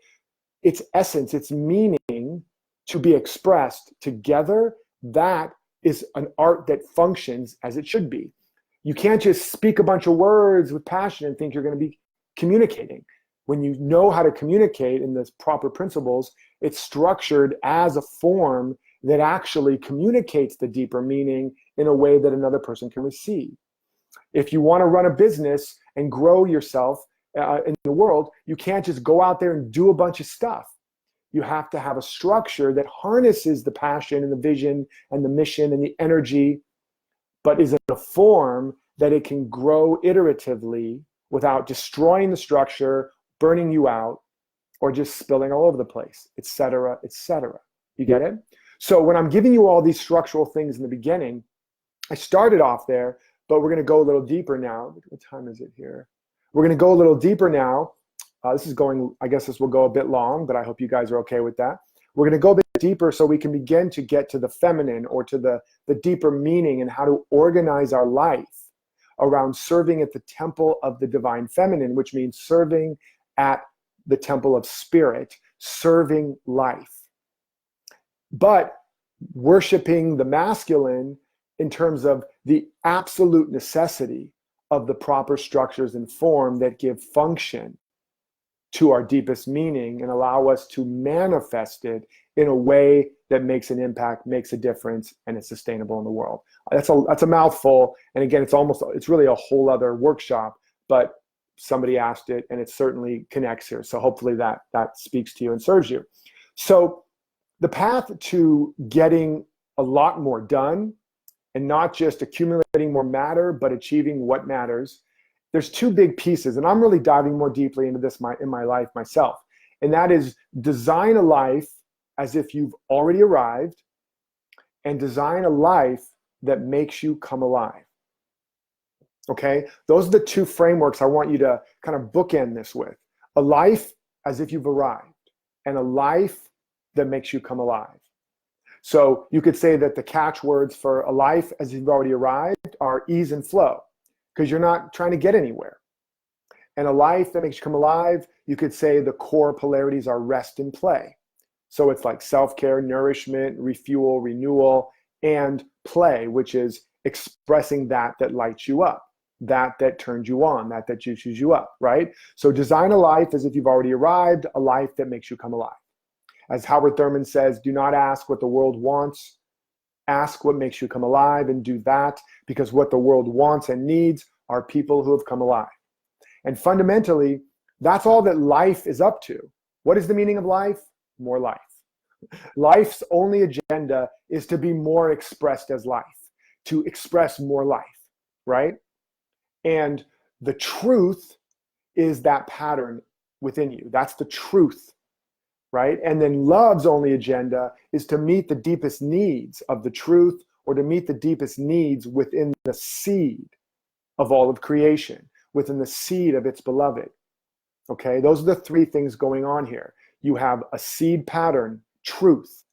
its essence, its meaning to be expressed together, that is an art that functions as it should be. You can't just speak a bunch of words with passion and think you're going to be communicating. When you know how to communicate in the proper principles, it's structured as a form that actually communicates the deeper meaning in a way that another person can receive. If you want to run a business and grow yourself in the world, you can't just go out there and do a bunch of stuff. You have to have a structure that harnesses the passion and the vision and the mission and the energy, but is in a form that it can grow iteratively without destroying the structure, burning you out, or just spilling all over the place, et cetera, et cetera. You get it? So when I'm giving you all these structural things in the beginning, I started off there, but we're going to go a little deeper now. What time is it here? We're going to go a little deeper now. This is going, I guess this will go a bit long, but I hope you guys are okay with that. We're going to go a bit deeper so we can begin to get to the feminine, or to the deeper meaning, and how to organize our life around serving at the temple of the divine feminine, which means serving at the temple of spirit, serving life. But worshiping the masculine in terms of the absolute necessity of the proper structures and form that give function to our deepest meaning and allow us to manifest it in a way that makes an impact, makes a difference, and is sustainable in the world. That's a mouthful. And again, it's really a whole other workshop, but somebody asked it and it certainly connects here. So hopefully that speaks to you and serves you. So the path to getting a lot more done, and not just accumulating more matter, but achieving what matters, there's two big pieces, and I'm really diving more deeply into this in my life myself. And that is design a life as if you've already arrived, and design a life that makes you come alive. Okay? Those are the two frameworks I want you to kind of bookend this with. A life as if you've arrived, and a life that makes you come alive. So you could say that the catchwords for a life as you've already arrived are ease and flow, because you're not trying to get anywhere. And a life that makes you come alive, you could say the core polarities are rest and play. So it's like self-care, nourishment, refuel, renewal, and play, which is expressing that lights you up, that turns you on, that juices you up, right? So design a life as if you've already arrived, a life that makes you come alive. As Howard Thurman says, do not ask what the world wants, ask what makes you come alive, and do that, because what the world wants and needs are people who have come alive. And fundamentally, that's all that life is up to. What is the meaning of life? More life. Life's only agenda is to be more expressed as life, to express more life, right? And the truth is that pattern within you. That's the truth, right? And then love's only agenda is to meet the deepest needs of the truth, or to meet the deepest needs within the seed of all of creation, within the seed of its beloved. Okay, those are the three things going on here. You have a seed pattern, truth,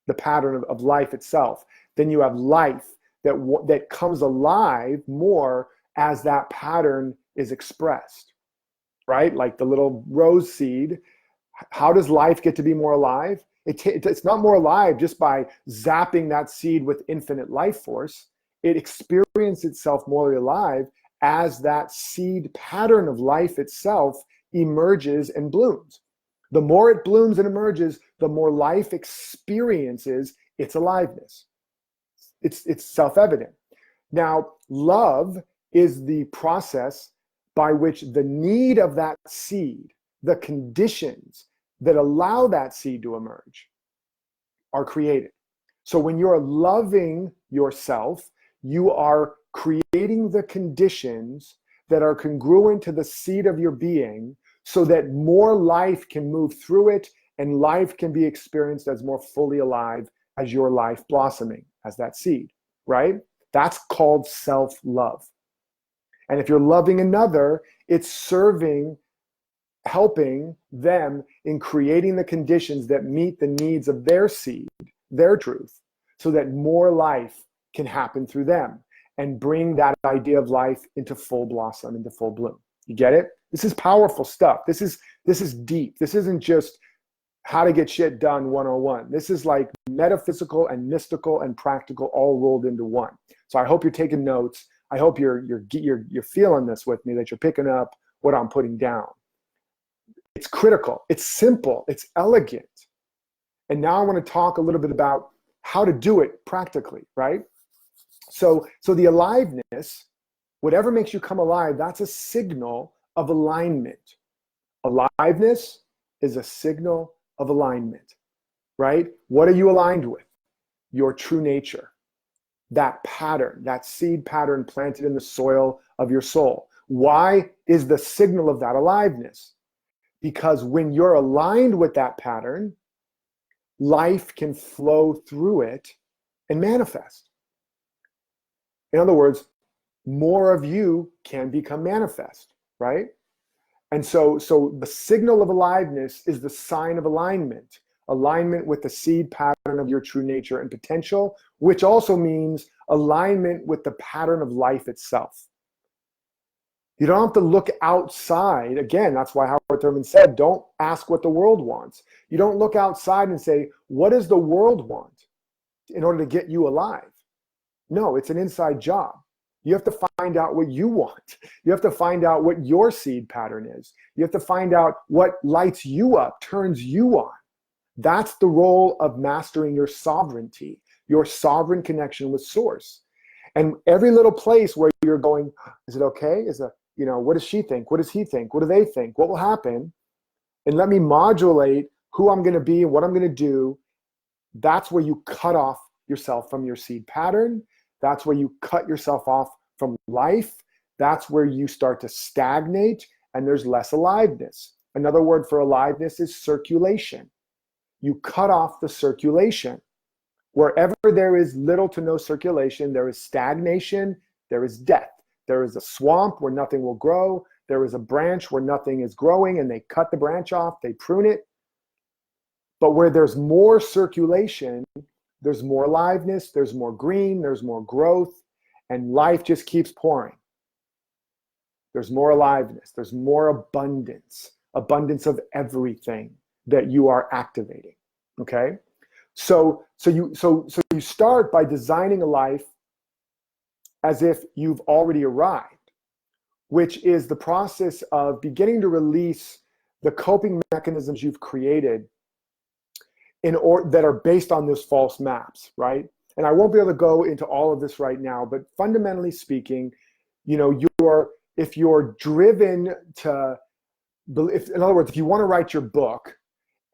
the pattern of life itself. Then you have life that comes alive more as that pattern is expressed, right? Like the little rose seed How does life get to be more alive? It's not more alive just by zapping that seed with infinite life force. It experiences itself more alive as that seed pattern of life itself emerges and blooms. The more it blooms and emerges, the more life experiences its aliveness. It's self-evident. Now, love is the process by which the need of that seed, the conditions that allow that seed to emerge, are created. So when you're loving yourself, you are creating the conditions that are congruent to the seed of your being so that more life can move through it and life can be experienced as more fully alive as your life blossoming as that seed, right? That's called self-love. And if you're loving another, it's helping them in creating the conditions that meet the needs of their seed, their truth, so that more life can happen through them and bring that idea of life into full blossom, into full bloom. You get it? This is powerful stuff. This is deep. This isn't just how to get shit done 101. This is like metaphysical and mystical and practical all rolled into one. So I hope you're taking notes. I hope you're feeling this with me, that you're picking up what I'm putting down. It's critical. It's simple. It's elegant. And now I want to talk a little bit about how to do it practically, right? So the aliveness, whatever makes you come alive, that's a signal of alignment. Aliveness is a signal of alignment, right? What are you aligned with? Your true nature. That pattern, that seed pattern planted in the soil of your soul. Why is the signal of that aliveness? Because when you're aligned with that pattern, life can flow through it and manifest. In other words, more of you can become manifest, right? And so the signal of aliveness is the sign of alignment. Alignment with the seed pattern of your true nature and potential, which also means alignment with the pattern of life itself. You don't have to look outside. Again, that's why Howard Thurman said, don't ask what the world wants. You don't look outside and say, what does the world want in order to get you alive? No, it's an inside job. You have to find out what you want. You have to find out what your seed pattern is. You have to find out what lights you up, turns you on. That's the role of mastering your sovereignty, your sovereign connection with source. And every little place where you're going, is it okay? What does she think? What does he think? What do they think? What will happen? And let me modulate who I'm going to be and what I'm going to do. That's where you cut off yourself from your seed pattern. That's where you cut yourself off from life. That's where you start to stagnate and there's less aliveness. Another word for aliveness is circulation. You cut off the circulation. Wherever there is little to no circulation, there is stagnation, there is death. There is a swamp where nothing will grow. There is a branch where nothing is growing and they cut the branch off, they prune it. But where there's more circulation, there's more aliveness, there's more green, there's more growth, and life just keeps pouring. There's more aliveness, there's more abundance of everything that you are activating, okay? So you start by designing a life as if you've already arrived, which is the process of beginning to release the coping mechanisms you've created that are based on those false maps, right? And I won't be able to go into all of this right now, but fundamentally speaking, if you're driven to, in other words, if you want to write your book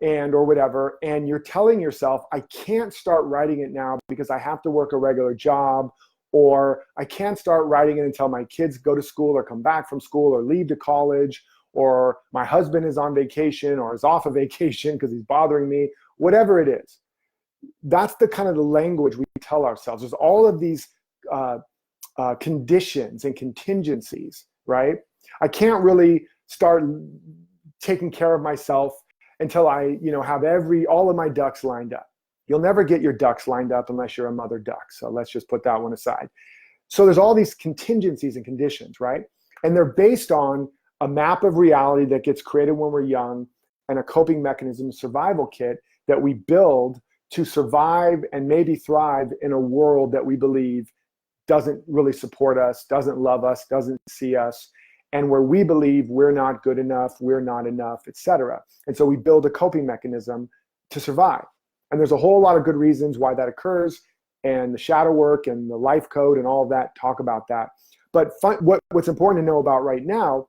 or whatever, and you're telling yourself, I can't start writing it now because I have to work a regular job, or I can't start writing it until my kids go to school or come back from school or leave to college, or my husband is on vacation or is off of vacation because he's bothering me, whatever it is. That's the kind of the language we tell ourselves. There's all of these conditions and contingencies, right? I can't really start taking care of myself until I, have all of my ducks lined up. You'll never get your ducks lined up unless you're a mother duck. So let's just put that one aside. So there's all these contingencies and conditions, right? And they're based on a map of reality that gets created when we're young and a coping mechanism, survival kit that we build to survive and maybe thrive in a world that we believe doesn't really support us, doesn't love us, doesn't see us, and where we believe we're not good enough, we're not enough, etc. And so we build a coping mechanism to survive. And there's a whole lot of good reasons why that occurs, and the shadow work and the life code and all of that talk about that. But what's important to know about right now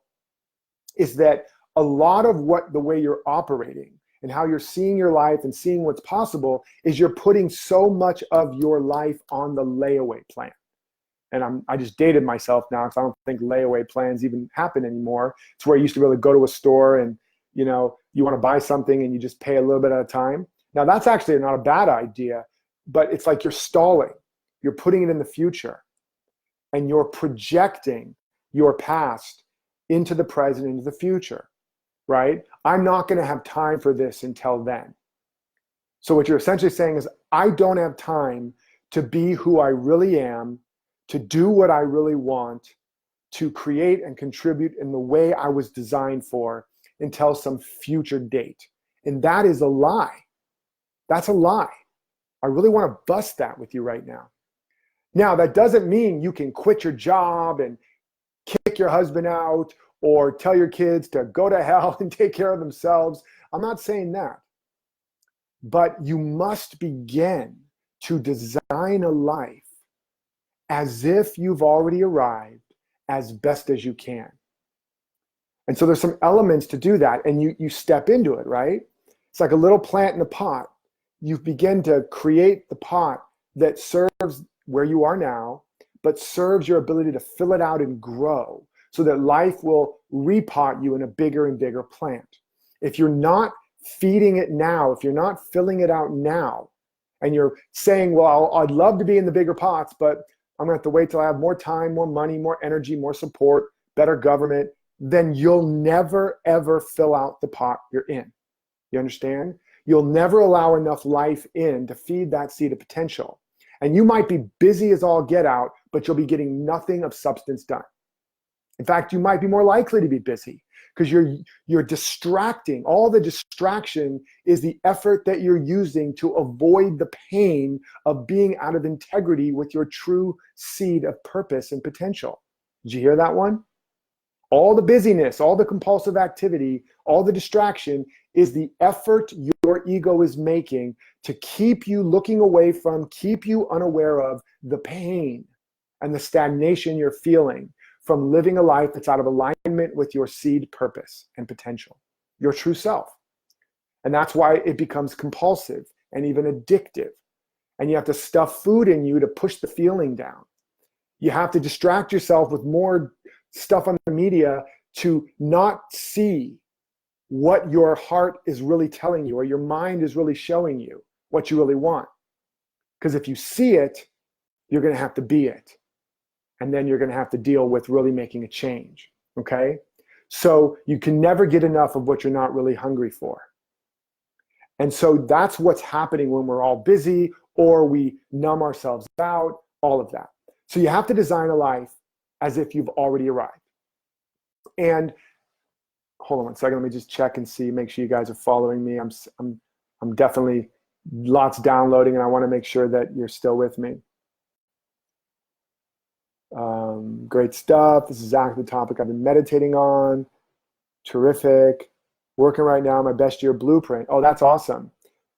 is that a lot of the way you're operating and how you're seeing your life and seeing what's possible is you're putting so much of your life on the layaway plan. And I just dated myself now because I don't think layaway plans even happen anymore. It's where you used to be able to go to a store and you want to buy something and you just pay a little bit at a time. Now that's actually not a bad idea, but it's like you're stalling. You're putting it in the future and you're projecting your past into the present, into the future, right? I'm not going to have time for this until then. So what you're essentially saying is, I don't have time to be who I really am, to do what I really want, to create and contribute in the way I was designed for until some future date. And that is a lie. That's a lie. I really want to bust that with you right now. Now, that doesn't mean you can quit your job and kick your husband out or tell your kids to go to hell and take care of themselves. I'm not saying that. But you must begin to design a life as if you've already arrived as best as you can. And so there's some elements to do that, and you step into it, right? It's like a little plant in a pot. You begin to create the pot that serves where you are now, but serves your ability to fill it out and grow so that life will repot you in a bigger and bigger plant. If you're not feeding it now, if you're not filling it out now, and you're saying, well, I'd love to be in the bigger pots, but I'm gonna have to wait till I have more time, more money, more energy, more support, better government, then you'll never, ever fill out the pot you're in. You understand? You'll never allow enough life in to feed that seed of potential. And you might be busy as all get out, but you'll be getting nothing of substance done. In fact, you might be more likely to be busy because you're distracting. All the distraction is the effort that you're using to avoid the pain of being out of integrity with your true seed of purpose and potential. Did you hear that one? All the busyness, all the compulsive activity, all the distraction is the effort your ego is making to keep you looking away from, keep you unaware of the pain and the stagnation you're feeling from living a life that's out of alignment with your seed purpose and potential, your true self. And that's why it becomes compulsive and even addictive. And you have to stuff food in you to push the feeling down. You have to distract yourself with more stuff on the media to not see what your heart is really telling you or your mind is really showing you what you really want. Because if you see it, you're going to have to be it. And then you're going to have to deal with really making a change, okay? So you can never get enough of what you're not really hungry for. And so that's what's happening when we're all busy or we numb ourselves out, all of that. So you have to design a life as if you've already arrived. And hold on one second, let me just check and see, make sure you guys are following me. I'm definitely lots downloading and I want to make sure that you're still with me. Great stuff. This is exactly the topic I've been meditating on. Terrific. Working right now on my best year blueprint. Oh, that's awesome.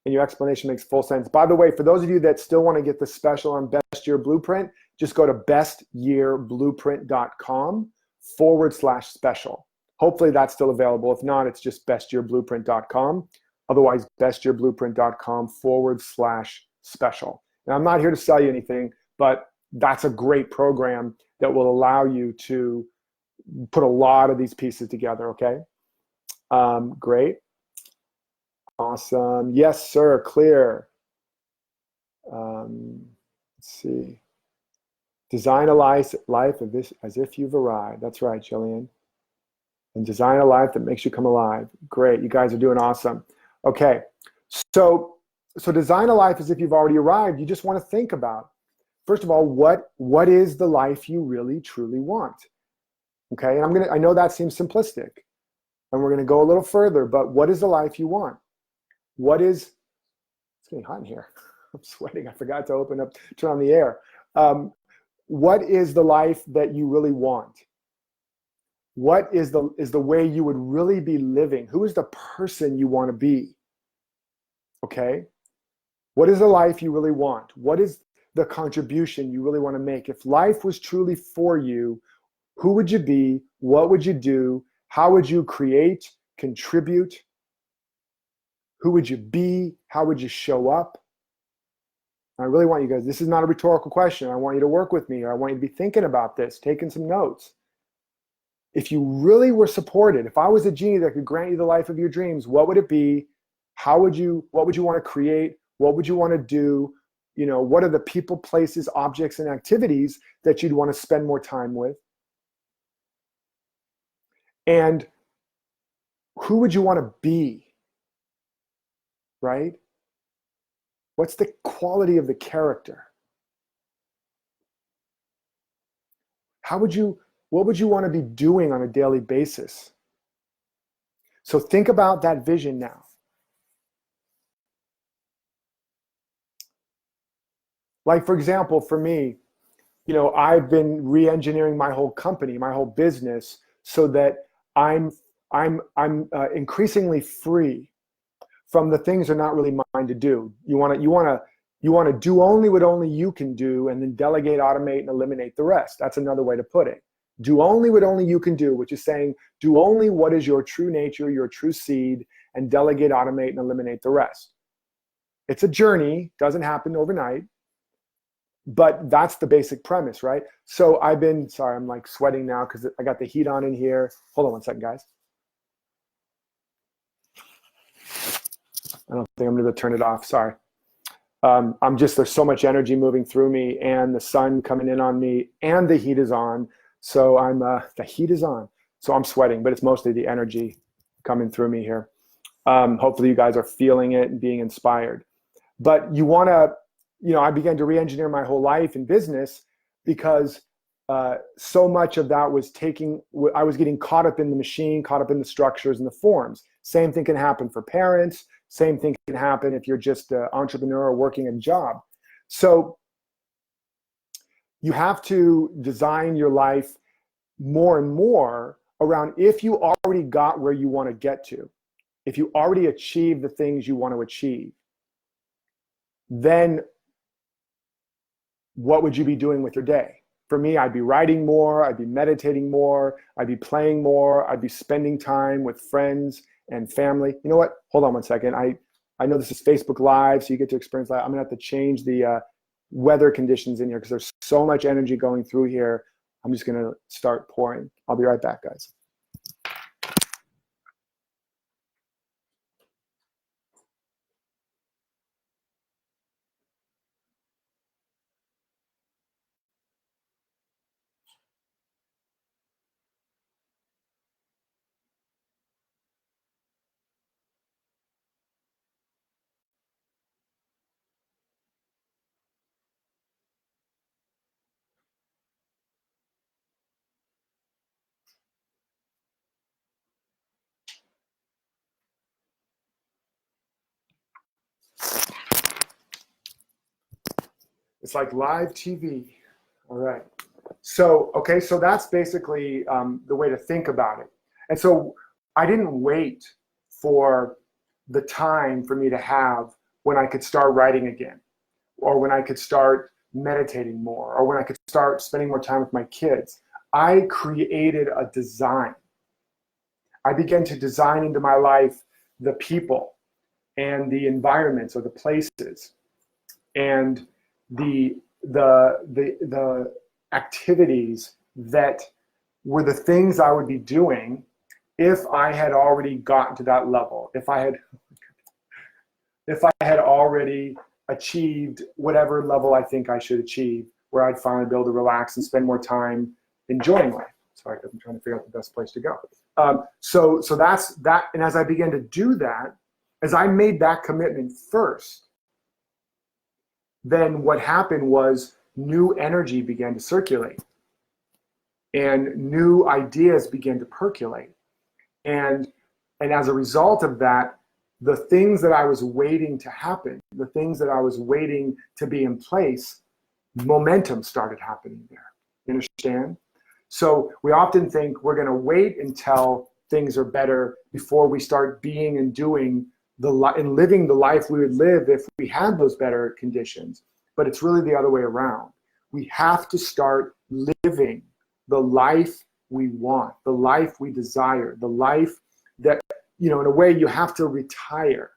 And your explanation makes full sense. By the way, for those of you that still want to get the special on best year blueprint, just go to bestyearblueprint.com/special. Hopefully that's still available. If not, it's just bestyearblueprint.com. Otherwise, bestyearblueprint.com/special. Now, I'm not here to sell you anything, but that's a great program that will allow you to put a lot of these pieces together, okay? Great. Awesome. Yes, sir, clear. Let's see. Design a life of this as if you've arrived. That's right, Jillian. And design a life that makes you come alive. Great, you guys are doing awesome. Okay, so design a life as if you've already arrived. You just want to think about, first of all, what is the life you really truly want? Okay, and I know that seems simplistic, And we're going to go a little further, but what is the life you want? It's getting hot in here. I'm sweating. I forgot to turn on the air. What is the life that you really want? What is the way you would really be living? Who is the person you want to be? Okay? What is the life you really want? What is the contribution you really want to make? If life was truly for you, who would you be? What would you do? How would you create, contribute? Who would you be? How would you show up? I really want you guys, this is not a rhetorical question. I want you to work with me, or I want you to be thinking about this, taking some notes. If you really were supported, if I was a genie that could grant you the life of your dreams, what would it be? What would you want to create? What would you want to do? What are the people, places, objects, and activities that you'd want to spend more time with? And who would you want to be? Right? What's the quality of the character? What would you want to be doing on a daily basis? So think about that vision now. Like, for example, for me, I've been re-engineering my whole company, my whole business, so that I'm increasingly free from the things that are not really mine to do. You want to do only what only you can do, and then delegate, automate, and eliminate the rest. That's another way to put it. Do only what only you can do, which is saying do only what is your true nature, your true seed, and delegate, automate, and eliminate the rest. It's a journey, doesn't happen overnight, but that's the basic premise, right? So sorry, I'm like sweating now because I got the heat on in here. Hold on one second, guys. I don't think I'm going to turn it off. Sorry. There's so much energy moving through me, and the sun coming in on me, and the heat is on. So the heat is on. So I'm sweating, but it's mostly the energy coming through me here. Hopefully you guys are feeling it and being inspired. But I began to re-engineer my whole life in business because so much of that I was getting caught up in the machine, caught up in the structures and the forms. Same thing can happen for parents. Same thing can happen if you're just an entrepreneur or working a job. So you have to design your life more and more around if you already got where you want to get to, if you already achieved the things you want to achieve, then what would you be doing with your day? For me, I'd be writing more, I'd be meditating more, I'd be playing more, I'd be spending time with friends and family. You know what? Hold on one second. I know this is Facebook Live, so you get to experience that. I'm gonna have to change the weather conditions in here because there's so much energy going through here. I'm just gonna start pouring. I'll be right back, guys. It's like live TV. All right. So that's basically the way to think about it. And so I didn't wait for the time for me to have when I could start writing again, or when I could start meditating more, or when I could start spending more time with my kids. I created a design. I began to design into my life the people and the environments or the places and the activities that were the things I would be doing if I had already gotten to that level, if I had already achieved whatever level I think I should achieve, where I'd finally be able to relax and spend more time enjoying life. Sorry, I'm trying to figure out the best place to go. So that's that. And as I began to do that, as I made that commitment first, then what happened was new energy began to circulate and new ideas began to percolate. And as a result of that, the things that I was waiting to happen, the things that I was waiting to be in place, momentum started happening there. You understand? So we often think we're going to wait until things are better before we start being and doing and living the life we would live if we had those better conditions. But it's really the other way around. We have to start living the life we want, the life we desire, the life that, in a way you have to retire,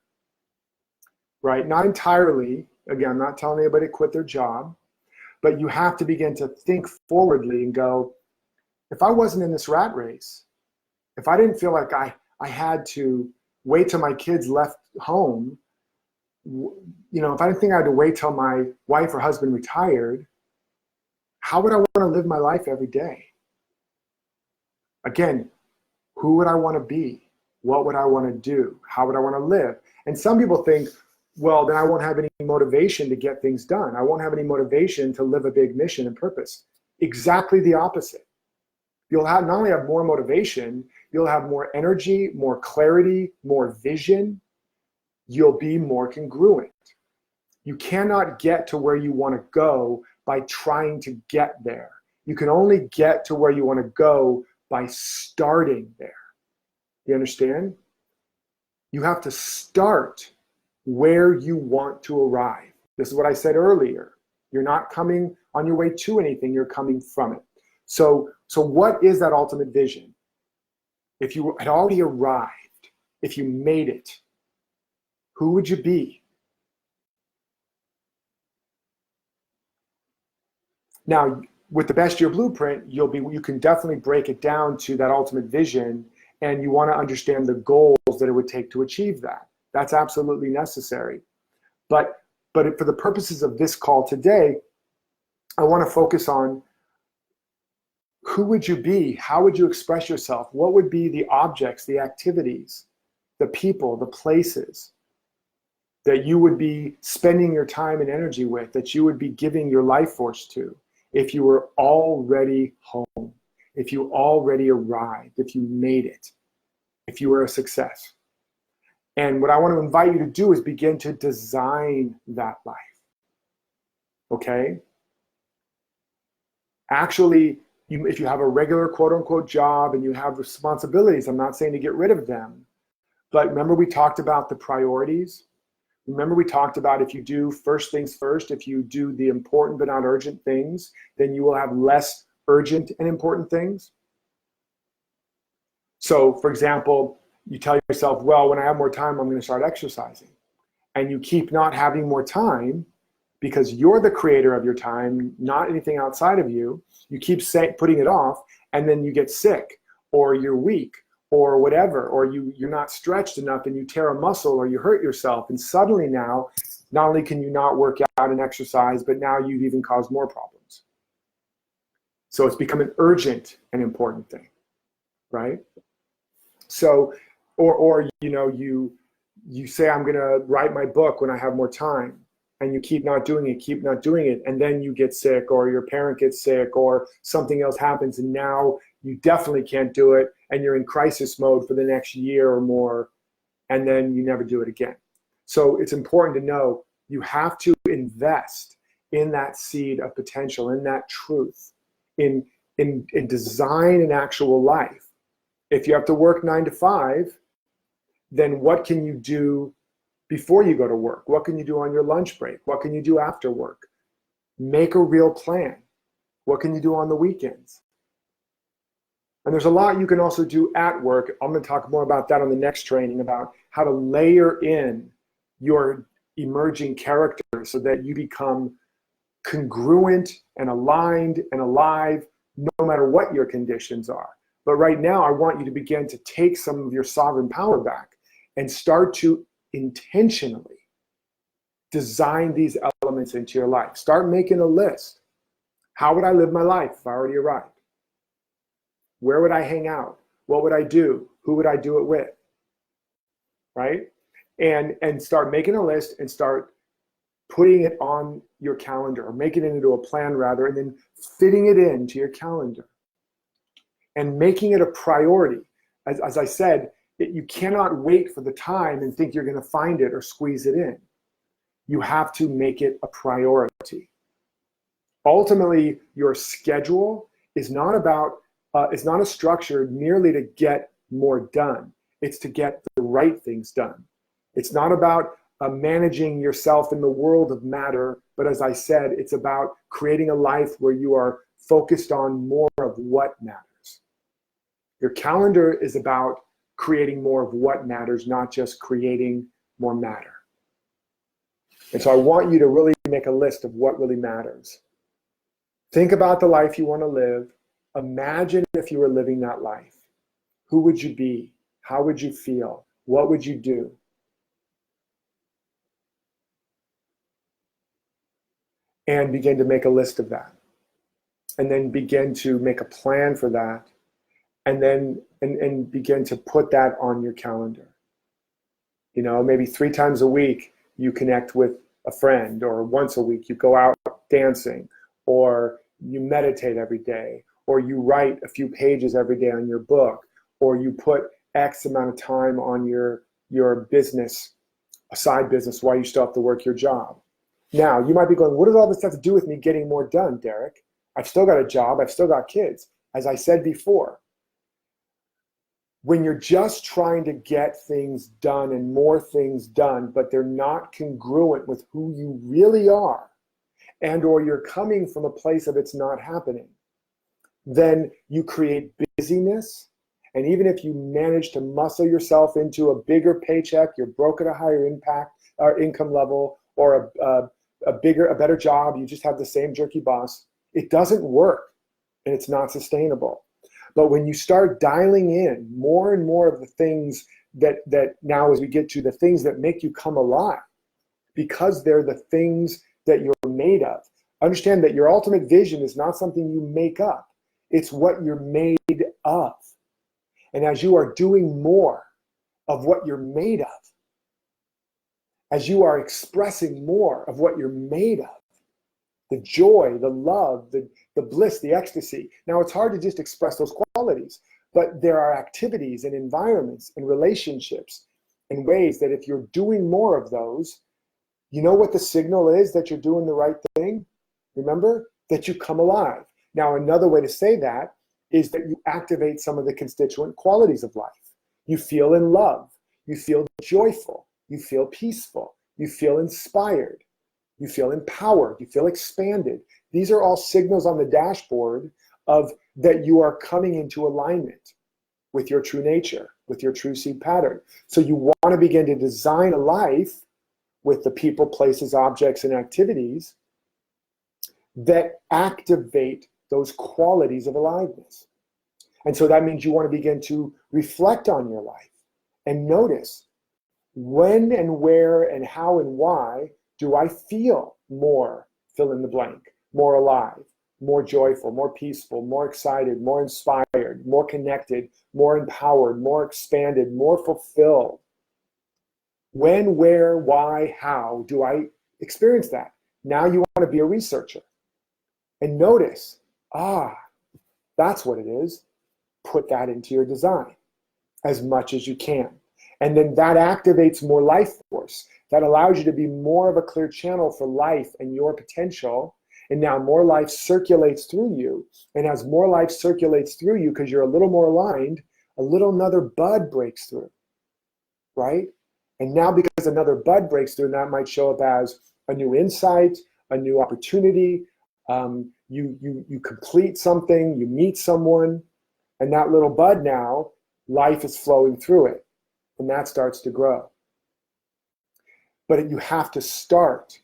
right? Not entirely. Again, I'm not telling anybody to quit their job, but you have to begin to think forwardly and go, if I wasn't in this rat race, if I didn't feel like I had to wait till my kids left home, if I didn't think I had to wait till my wife or husband retired, how would I want to live my life every day? Again, who would I want to be? What would I want to do? How would I want to live? And some people think, well, then I won't have any motivation to get things done. I won't have any motivation to live a big mission and purpose. Exactly the opposite. You'll not only have more motivation, you'll have more energy, more clarity, more vision. You'll be more congruent. You cannot get to where you want to go by trying to get there. You can only get to where you want to go by starting there. You understand? You have to start where you want to arrive. This is what I said earlier. You're not coming on your way to anything, you're coming from it. So what is that ultimate vision? If you had already arrived, if you made it, who would you be? Now, with the Best Year Blueprint, you can definitely break it down to that ultimate vision, and you want to understand the goals that it would take to achieve that. That's absolutely necessary. But for the purposes of this call today, I want to focus on who would you be? How would you express yourself? What would be the objects, the activities, the people, the places that you would be spending your time and energy with, that you would be giving your life force to if you were already home, if you already arrived, if you made it, if you were a success? And what I want to invite you to do is begin to design that life. Okay? Actually, if you have a regular quote unquote job and you have responsibilities, I'm not saying to get rid of them, but remember we talked about the priorities? Remember we talked about if you do first things first, if you do the important but not urgent things, then you will have less urgent and important things. So for example, you tell yourself, well, when I have more time, I'm going to start exercising. And you keep not having more time because you're the creator of your time, not anything outside of you. You keep putting it off, and then you get sick, or you're weak, or whatever, or you're not stretched enough and you tear a muscle or you hurt yourself. And suddenly now, not only can you not work out and exercise, but now you've even caused more problems. So it's become an urgent and important thing, right? So, or you say, I'm going to write my book when I have more time, and you keep not doing it, and then you get sick, or your parent gets sick, or something else happens, and now you definitely can't do it, and you're in crisis mode for the next year or more, and then you never do it again. So it's important to know you have to invest in that seed of potential, in that truth, in design an actual life. If you have to work 9 to 5, then what can you do before you go to work? What can you do on your lunch break? What can you do after work? Make a real plan. What can you do on the weekends? And there's a lot you can also do at work. I'm going to talk more about that on the next training, about how to layer in your emerging character so that you become congruent and aligned and alive no matter what your conditions are. But right now, I want you to begin to take some of your sovereign power back and start to intentionally design these elements into your life. Start making a list. How would I live my life if I already arrived? Where would I hang out? What would I do? Who would I do it with? Right? And start making a list and start putting it on your calendar, or making it into a plan rather, and then fitting it into your calendar and making it a priority. as I said, you cannot wait for the time and think you're going to find it or squeeze it in. You have to make it a priority. Ultimately, your schedule is not a structure merely to get more done. It's to get the right things done. It's not about managing yourself in the world of matter, but as I said, it's about creating a life where you are focused on more of what matters. Your calendar is about creating more of what matters, not just creating more matter. And so I want you to really make a list of what really matters. Think about the life you want to live. Imagine if you were living that life. Who would you be? How would you feel? What would you do? And begin to make a list of that. And then begin to make a plan for that. And then and begin to put that on your calendar. You know, maybe 3 times a week you connect with a friend, or once a week you go out dancing, or you meditate every day, or you write a few pages every day on your book, or you put X amount of time on your business, a side business, while you still have to work your job. Now, you might be going, what does all this have to do with me getting more done, Derek? I've still got a job, I've still got kids. As I said before, when you're just trying to get things done and more things done, but they're not congruent with who you really are, and or you're coming from a place of it's not happening, then you create busyness. And even if you manage to muscle yourself into a bigger paycheck, you're broke at a higher impact or income level, or a better job, you just have the same jerky boss, it doesn't work and it's not sustainable. But when you start dialing in more and more of the things that now, as we get to the things that make you come alive, because they're the things that you're made of. Understand that your ultimate vision is not something you make up. It's what you're made of. And as you are doing more of what you're made of, as you are expressing more of what you're made of, the joy, the love, the bliss, the ecstasy. Now, it's hard to just express those qualities, but there are activities and environments and relationships and ways that if you're doing more of those, you know what the signal is that you're doing the right thing? Remember? That you come alive. Now, another way to say that is that you activate some of the constituent qualities of life. You feel in love. You feel joyful. You feel peaceful. You feel inspired. You feel empowered. You feel expanded. These are all signals on the dashboard of that you are coming into alignment with your true nature, with your true seed pattern. So you want to begin to design a life with the people, places, objects, and activities that activate those qualities of aliveness. And so that means you want to begin to reflect on your life and notice when and where and how and why do I feel more, fill in the blank, more alive, more joyful, more peaceful, more excited, more inspired, more connected, more empowered, more expanded, more fulfilled. When, where, why, how do I experience that? Now you want to be a researcher and notice, that's what it is. Put that into your design as much as you can. And then that activates more life force. That allows you to be more of a clear channel for life and your potential. And now more life circulates through you. And as more life circulates through you, because you're a little more aligned, another bud breaks through, right? And now because another bud breaks through, and that might show up as a new insight, a new opportunity. You complete something, you meet someone, and that little bud now, life is flowing through it. And that starts to grow. But you have to start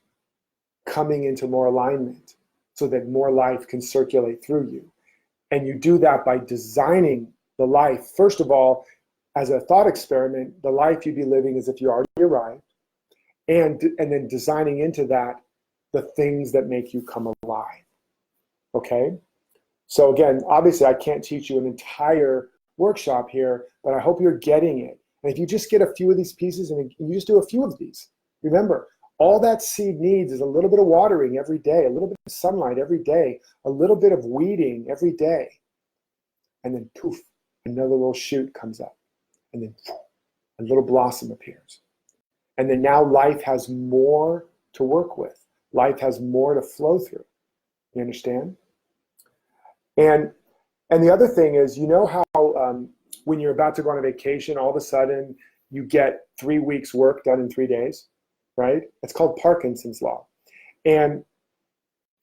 coming into more alignment so that more life can circulate through you. And you do that by designing the life. First of all, as a thought experiment, the life you'd be living as if you already arrived. And then designing into that the things that make you come alive. Okay? So again, obviously I can't teach you an entire workshop here, but I hope you're getting it. And if you just get a few of these pieces and you just do a few of these, remember, all that seed needs is a little bit of watering every day, a little bit of sunlight every day, a little bit of weeding every day. And then poof, another little shoot comes up, and then a little blossom appears. And then now life has more to work with. Life has more to flow through. You understand? And the other thing is, you know how when you're about to go on a vacation, all of a sudden you get 3 weeks work done in 3 days, right? It's called Parkinson's law. And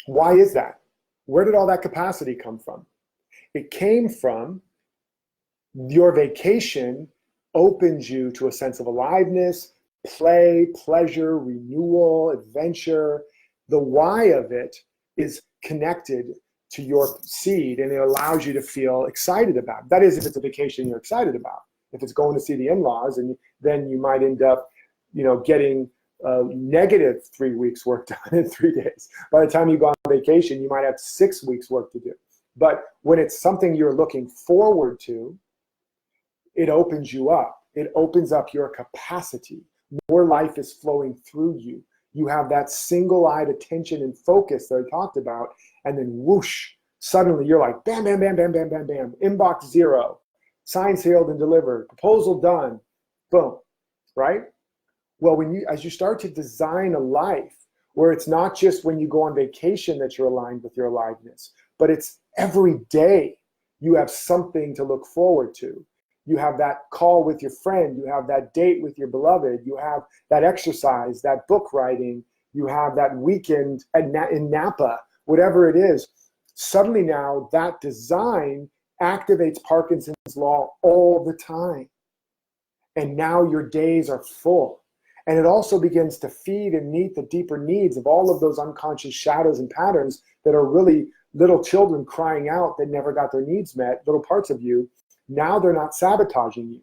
why is that? Where did all that capacity come from? It came from your vacation opens you to a sense of aliveness, play, pleasure, renewal, adventure. The why of it is connected to your seed, and it allows you to feel excited about it. That is, if it's a vacation you're excited about. If it's going to see the in-laws, and then you might end up, getting negative 3 weeks work done in 3 days. By the time you go on vacation, you might have 6 weeks work to do. But when it's something you're looking forward to, it opens you up. It opens up your capacity. More life is flowing through you. You have that single-eyed attention and focus that I talked about, and then whoosh, suddenly you're like, bam, bam, bam, bam, bam, bam, bam, inbox 0, signed, sealed, and delivered, proposal done, boom, right? Well, as you start to design a life where it's not just when you go on vacation that you're aligned with your aliveness, but it's every day you have something to look forward to. You have that call with your friend, you have that date with your beloved, you have that exercise, that book writing, you have that weekend in Napa, whatever it is. Suddenly now that design activates Parkinson's law all the time. And now your days are full. And it also begins to feed and meet the deeper needs of all of those unconscious shadows and patterns that are really little children crying out that never got their needs met, little parts of you. Now they're not sabotaging you.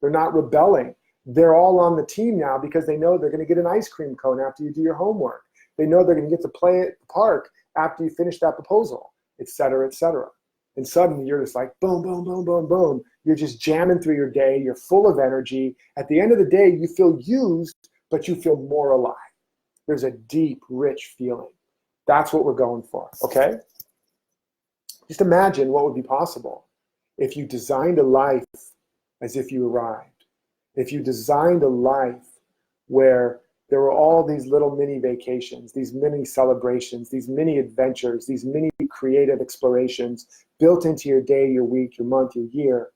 They're not rebelling. They're all on the team now because they know they're going to get an ice cream cone after you do your homework. They know they're going to get to play at the park after you finish that proposal, et cetera, et cetera. And suddenly you're just like, boom, boom, boom, boom, boom. You're just jamming through your day. You're full of energy. At the end of the day, you feel used, but you feel more alive. There's a deep, rich feeling. That's what we're going for, okay? Just imagine what would be possible if you designed a life as if you arrived. If you designed a life where there were all these little mini vacations, these mini celebrations, these mini adventures, these mini creative explorations built into your day, your week, your month, your year,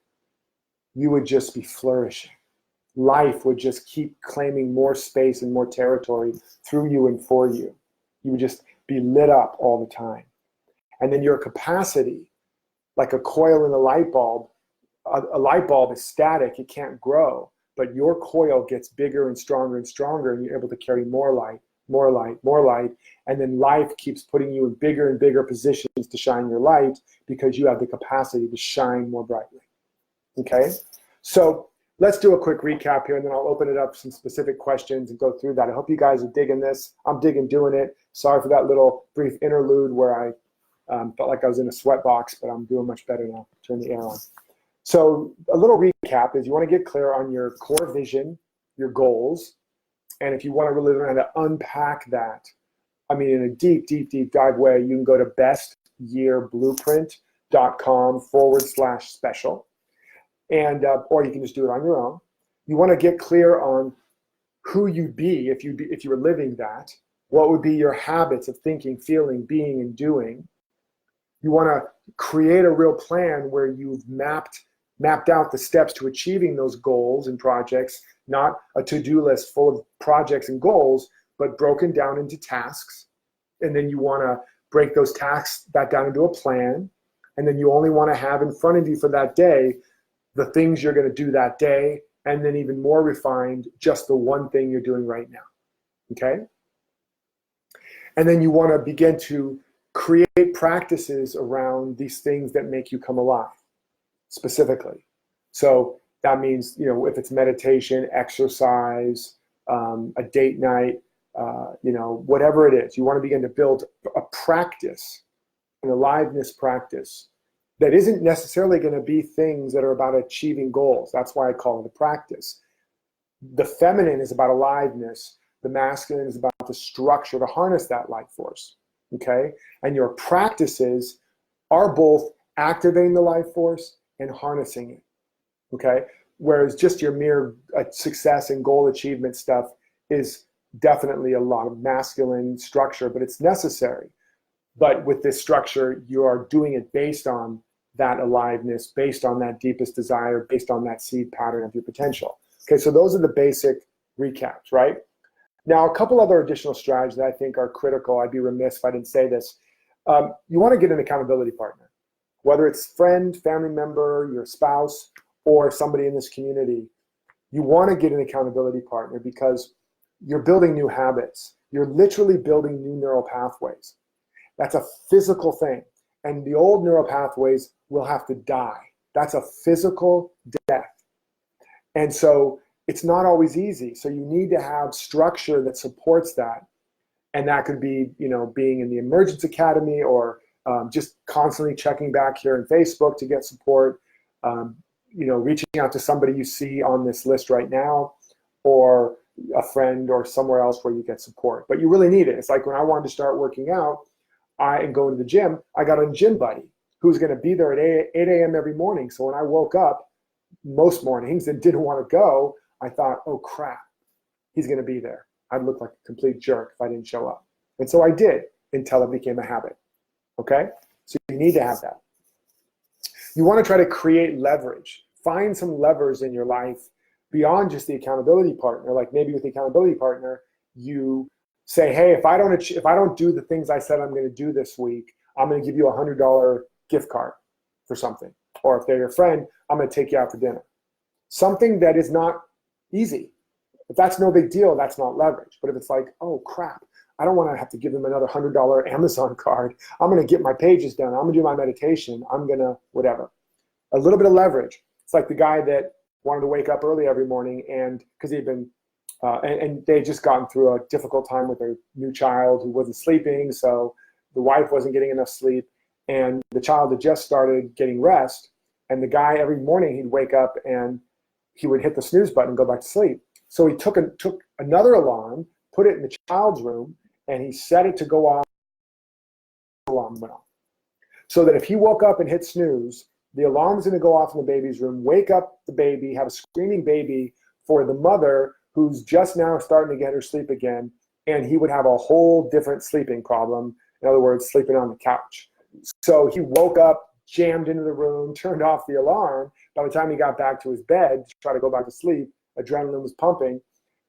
you would just be flourishing. Life would just keep claiming more space and more territory through you and for you. You would just be lit up all the time. And then your capacity, like a coil in a light bulb is static, it can't grow, but your coil gets bigger and stronger, and you're able to carry more light, more light, more light, and then life keeps putting you in bigger and bigger positions to shine your light because you have the capacity to shine more brightly, okay? So let's do a quick recap here, and then I'll open it up some specific questions and go through that. I hope you guys are digging this. I'm digging doing it. Sorry for that little brief interlude where I felt like I was in a sweatbox, but I'm doing much better now. Turn the air on. So a little recap is you want to get clear on your core vision, your goals, and if you want to really learn how to unpack that, I mean, in a deep, deep, deep dive way, you can go to bestyearblueprint.com/special, and or you can just do it on your own. You want to get clear on who you'd be if you were living that. What would be your habits of thinking, feeling, being, and doing? You want to create a real plan where you've mapped out the steps to achieving those goals and projects, not a to-do list full of projects and goals, but broken down into tasks. And then you want to break those tasks down into a plan. And then you only want to have in front of you for that day the things you're going to do that day, and then even more refined, just the one thing you're doing right now, okay? And then you want to begin to create practices around these things that make you come alive, specifically. So that means, if it's meditation, exercise, a date night, whatever it is, you want to begin to build a practice, an aliveness practice that isn't necessarily going to be things that are about achieving goals. That's why I call it a practice. The feminine is about aliveness. The masculine is about the structure to harness that life force, okay? And your practices are both activating the life force and harnessing it. okay? Whereas just your mere success and goal achievement stuff is definitely a lot of masculine structure, but it's necessary. But with this structure, you are doing it based on that aliveness, based on that deepest desire, based on that seed pattern of your potential. Okay, so those are the basic recaps, right? Now, a couple other additional strategies that I think are critical. I'd be remiss if I didn't say this. You want to get an accountability partner, whether it's friend, family member, your spouse, or somebody in this community. You want to get an accountability partner because you're building new habits. You're literally building new neural pathways. That's a physical thing. And the old neural pathways will have to die. That's a physical death. And so it's not always easy. So you need to have structure that supports that. And that could be, being in the Emergence Academy, or just constantly checking back here on Facebook to get support, reaching out to somebody you see on this list right now, or a friend or somewhere else where you get support. But you really need it. It's like when I wanted to start working out and going to the gym, I got a gym buddy who's going to be there at 8 a.m. every morning. So when I woke up most mornings and didn't want to go, I thought, oh crap, he's going to be there. I'd look like a complete jerk if I didn't show up. And so I did, until it became a habit. Okay? So you need to have that. You want to try to create leverage. Find some levers in your life beyond just the accountability partner. Like maybe with the accountability partner, you say, hey, if I don't do the things I said I'm going to do this week, I'm going to give you a $100 gift card for something. Or if they're your friend, I'm going to take you out for dinner. Something that is not easy. If that's no big deal, that's not leverage. But if it's like, oh crap, I don't want to have to give them another $100 Amazon card. I'm going to get my pages done. I'm going to do my meditation. I'm going to whatever. A little bit of leverage. It's like the guy that wanted to wake up early every morning, and because he'd been, and they just gotten through a difficult time with their new child who wasn't sleeping. So the wife wasn't getting enough sleep, and the child had just started getting rest. And the guy, every morning, he'd wake up and he would hit the snooze button and go back to sleep. So he took another alarm, put it in the child's room, and he set it to go off. The alarm went off. So that if he woke up and hit snooze, the alarm was going to go off in the baby's room, wake up the baby, have a screaming baby for the mother who's just now starting to get her sleep again, and he would have a whole different sleeping problem. In other words, sleeping on the couch. So he woke up, jammed into the room, turned off the alarm. By the time he got back to his bed to try to go back to sleep, adrenaline was pumping.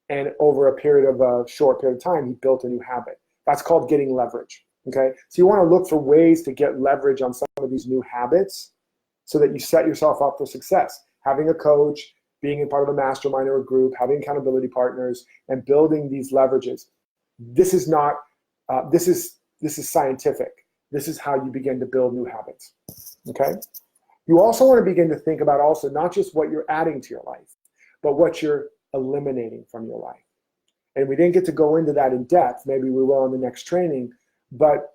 And over a short period of time, he built a new habit. That's called getting leverage. Okay. So you want to look for ways to get leverage on some of these new habits so that you set yourself up for success. Having a coach, being a part of a mastermind or a group, having accountability partners, and building these leverages. This is not, this is scientific. This is how you begin to build new habits. Okay. You also want to begin to think about also not just what you're adding to your life, but what you're eliminating from your life. And we didn't get to go into that in depth. Maybe we will in the next training. But,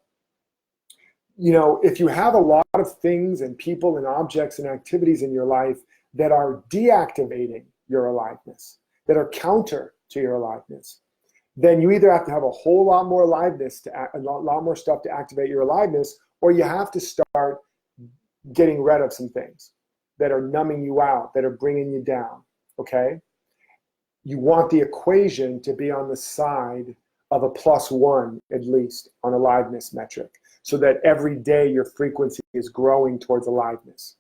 if you have a lot of things and people and objects and activities in your life that are deactivating your aliveness, that are counter to your aliveness, then you either have to have a whole lot more aliveness, a lot more stuff to activate your aliveness, or you have to start getting rid of some things that are numbing you out, that are bringing you down, okay? You want the equation to be on the side of a +1, at least, on aliveness metric, so that every day your frequency is growing towards aliveness,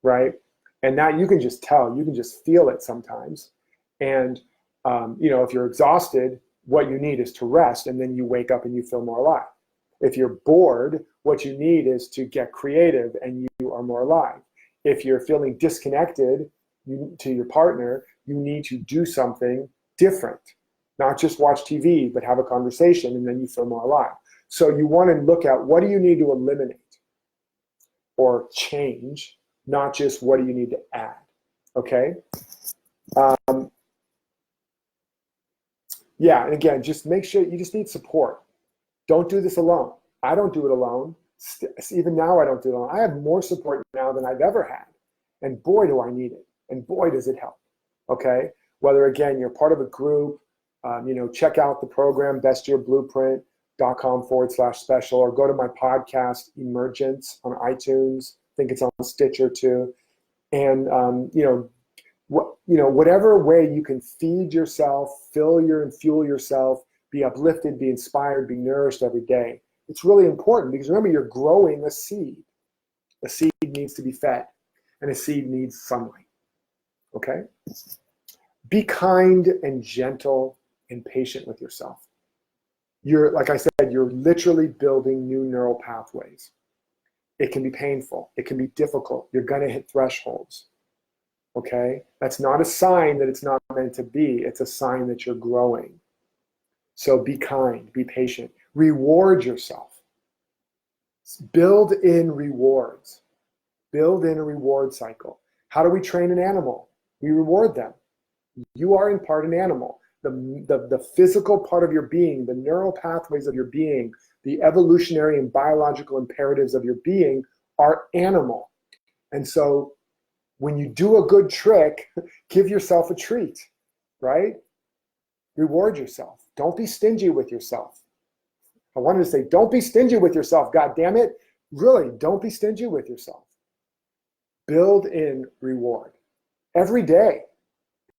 right? And that you can just tell, you can just feel it sometimes. And, if you're exhausted, what you need is to rest, and then you wake up and you feel more alive. If you're bored, what you need is to get creative and you are more alive. If you're feeling disconnected to your partner, you need to do something different. Not just watch TV, but have a conversation, and then you feel more alive. So you want to look at what do you need to eliminate or change, not just what do you need to add, okay? Yeah, and again, just make sure you just need support. Don't do this alone. I don't do it alone. Even now, I don't do it alone. I have more support now than I've ever had. And boy, do I need it. And boy, does it help. Okay? Whether, again, you're part of a group, check out the program, bestyearblueprint.com/special, or go to my podcast, Emergence, on iTunes. I think it's on Stitcher too. And whatever way you can feed yourself, and fuel yourself, be uplifted, be inspired, be nourished every day. It's really important because remember, you're growing a seed. A seed needs to be fed, and a seed needs sunlight. Okay? Be kind and gentle and patient with yourself. Like I said, you're literally building new neural pathways. It can be painful. It can be difficult. You're going to hit thresholds. Okay? That's not a sign that it's not meant to be. It's a sign that you're growing. So be kind, be patient. Reward yourself. Build in rewards. Build in a reward cycle. How do we train an animal? We reward them. You are in part an animal. The physical part of your being, the neural pathways of your being, the evolutionary and biological imperatives of your being are animal. And so when you do a good trick, give yourself a treat, right? Reward yourself. Don't be stingy with yourself. I wanted to say, don't be stingy with yourself, God damn it. Really, don't be stingy with yourself. Build in reward every day,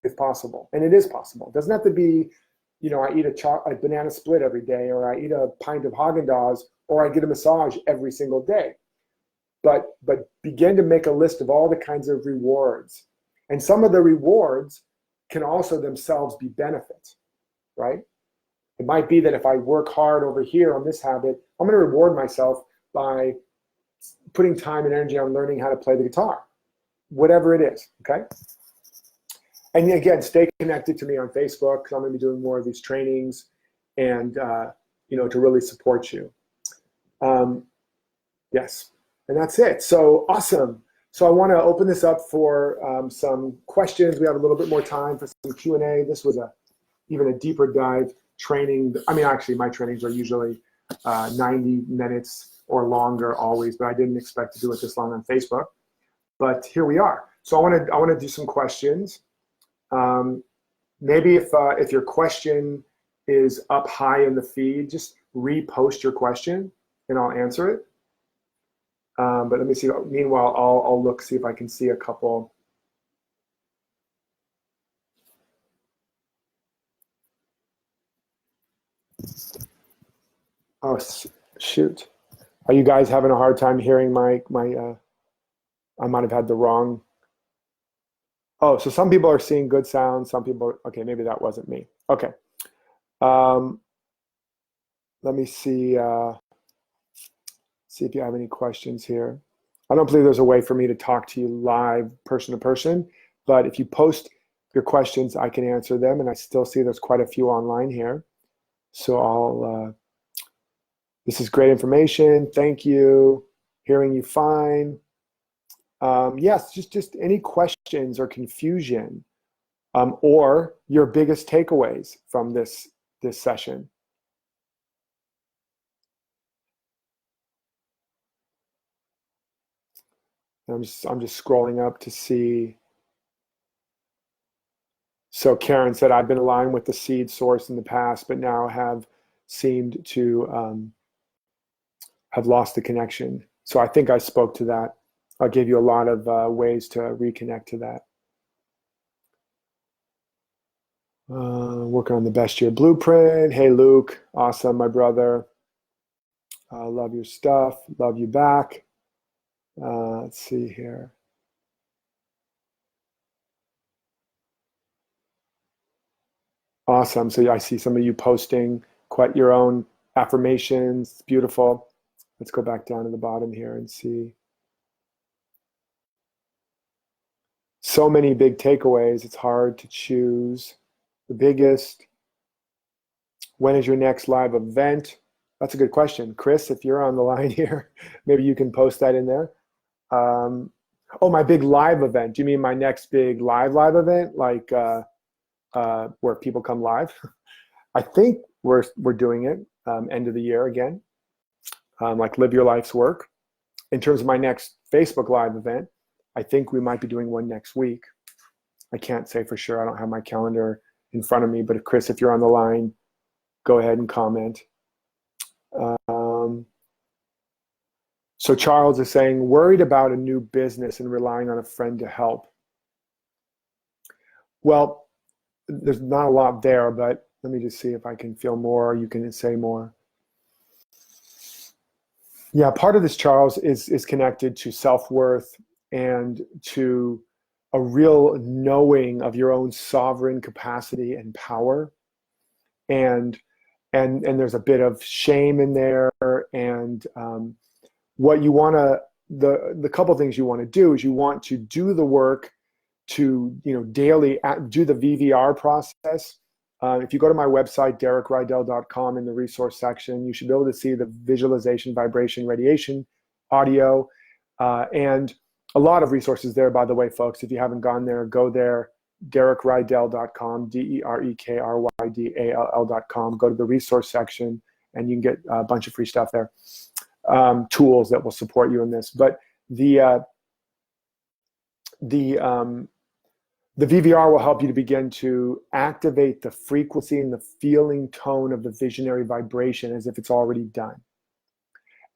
if possible. And it is possible. It doesn't have to be, I eat a banana split every day, or I eat a pint of Haagen-Dazs, or I get a massage every single day. But begin to make a list of all the kinds of rewards. And some of the rewards can also themselves be benefits, right? It might be that if I work hard over here on this habit, I'm going to reward myself by putting time and energy on learning how to play the guitar, whatever it is, okay? And again, stay connected to me on Facebook, because I'm going to be doing more of these trainings and, to really support you. Yes, and that's it. So awesome. So I want to open this up for some questions. We have a little bit more time for some Q&A. This was even a deeper dive training. I mean, actually, my trainings are usually 90 minutes or longer always, but I didn't expect to do it this long on Facebook. But here we are. So I want to do some questions. Maybe if your question is up high in the feed, just repost your question and I'll answer it. But let me see. Meanwhile, I'll see if I can see a couple. Oh, shoot. Are you guys having a hard time hearing my I might have had the wrong. Oh, so some people are seeing good sound. Some people, okay, maybe that wasn't me. Okay. Let me see if you have any questions here. I don't believe there's a way for me to talk to you live, person to person, but if you post your questions, I can answer them, and I still see there's quite a few online here. So this is great information. Thank you. Hearing you fine. Yes, just any questions or confusion, or your biggest takeaways from this session. I'm just scrolling up to see. So Karen said, I've been aligned with the seed source in the past, but now have seemed to have lost the connection. So I think I spoke to that. I gave you a lot of ways to reconnect to that. Working on the best year blueprint. Hey, Luke. Awesome, my brother. Love your stuff. Love you back. Let's see here. Awesome. So I see some of you posting quite your own affirmations. Beautiful. Let's go back down to the bottom here and see. So many big takeaways. It's hard to choose the biggest. When is your next live event? That's a good question. Chris, if you're on the line here, maybe you can post that in there. Oh, my big live event. Do you mean my next big live event? Like where people come live? I think we're doing it end of the year again, like Live Your Life's Work. In terms of my next Facebook Live event, I think we might be doing one next week. I can't say for sure. I don't have my calendar in front of me, but Chris, if you're on the line, go ahead and comment. So Charles is saying, worried about a new business and relying on a friend to help. Well, there's not a lot there, but let me just see if I can feel more, or you can say more. Yeah, part of this, Charles, is connected to self-worth and to a real knowing of your own sovereign capacity and power. And there's a bit of shame in there. And what you want to, the couple things you want to do is you want to do the work to, daily do the VVR process. If you go to my website, DerekRydall.com, in the resource section, you should be able to see the visualization, vibration, radiation, audio, and a lot of resources there, by the way, folks. If you haven't gone there, go there, DerekRydall.com, DerekRydall.com. Go to the resource section, and you can get a bunch of free stuff there, tools that will support you in this. But the VVR will help you to begin to activate the frequency and the feeling tone of the visionary vibration as if it's already done.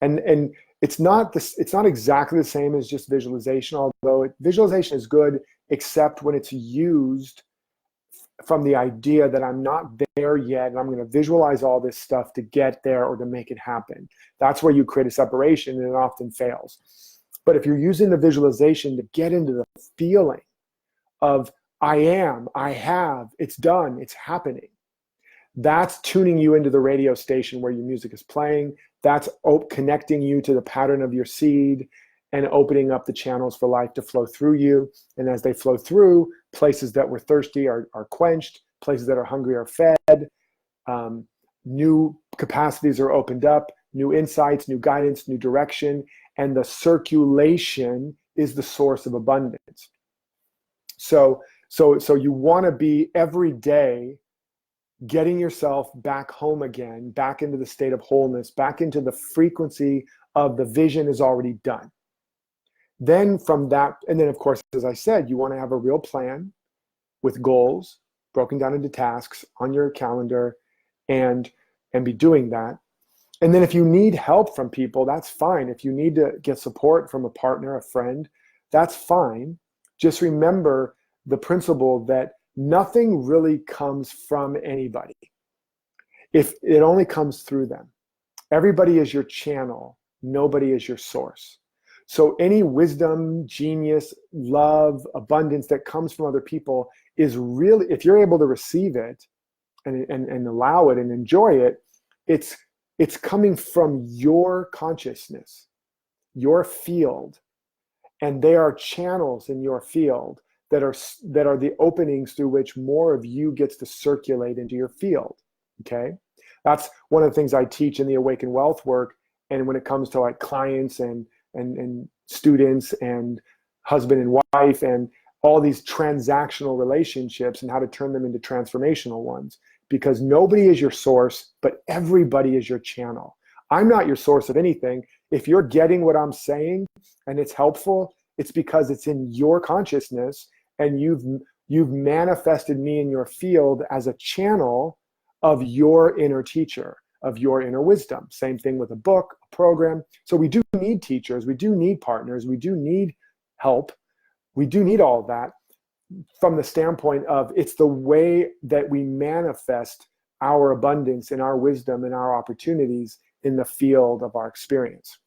And it's not exactly the same as just visualization, although visualization is good, except when it's used from the idea that I'm not there yet and I'm going to visualize all this stuff to get there or to make it happen. That's where you create a separation, and it often fails. But if you're using the visualization to get into the feeling of I am, I have, it's done, it's happening, that's tuning you into the radio station where your music is playing. That's connecting you to the pattern of your seed and opening up the channels for life to flow through you. And as they flow through, places that were thirsty are quenched, places that are hungry are fed, new capacities are opened up, new insights, new guidance, new direction, and the circulation is the source of abundance. So you want to be every day getting yourself back home again, back into the state of wholeness, back into the frequency of the vision is already done. Then from that, and then of course, as I said, you want to have a real plan with goals broken down into tasks on your calendar and be doing that. And then if you need help from people, that's fine. If you need to get support from a partner, a friend, that's fine. Just remember the principle that nothing really comes from anybody. If it only comes through them. Everybody is your channel. Nobody is your source. So any wisdom, genius, love, abundance that comes from other people is really, if you're able to receive it and allow it and enjoy it, it's coming from your consciousness, your field. And they are channels in your field that are the openings through which more of you gets to circulate into your field. Okay, that's one of the things I teach in the Awaken Wealth work. And when it comes to like clients and students and husband and wife and all these transactional relationships and how to turn them into transformational ones, because nobody is your source, but everybody is your channel. I'm not your source of anything. If you're getting what I'm saying and it's helpful, it's because it's in your consciousness and you've manifested me in your field as a channel of your inner teacher, of your inner wisdom. Same thing with a book, a program. So we do need teachers, we do need partners, we do need help, we do need all of that from the standpoint of it's the way that we manifest our abundance and our wisdom and our opportunities in the field of our experience.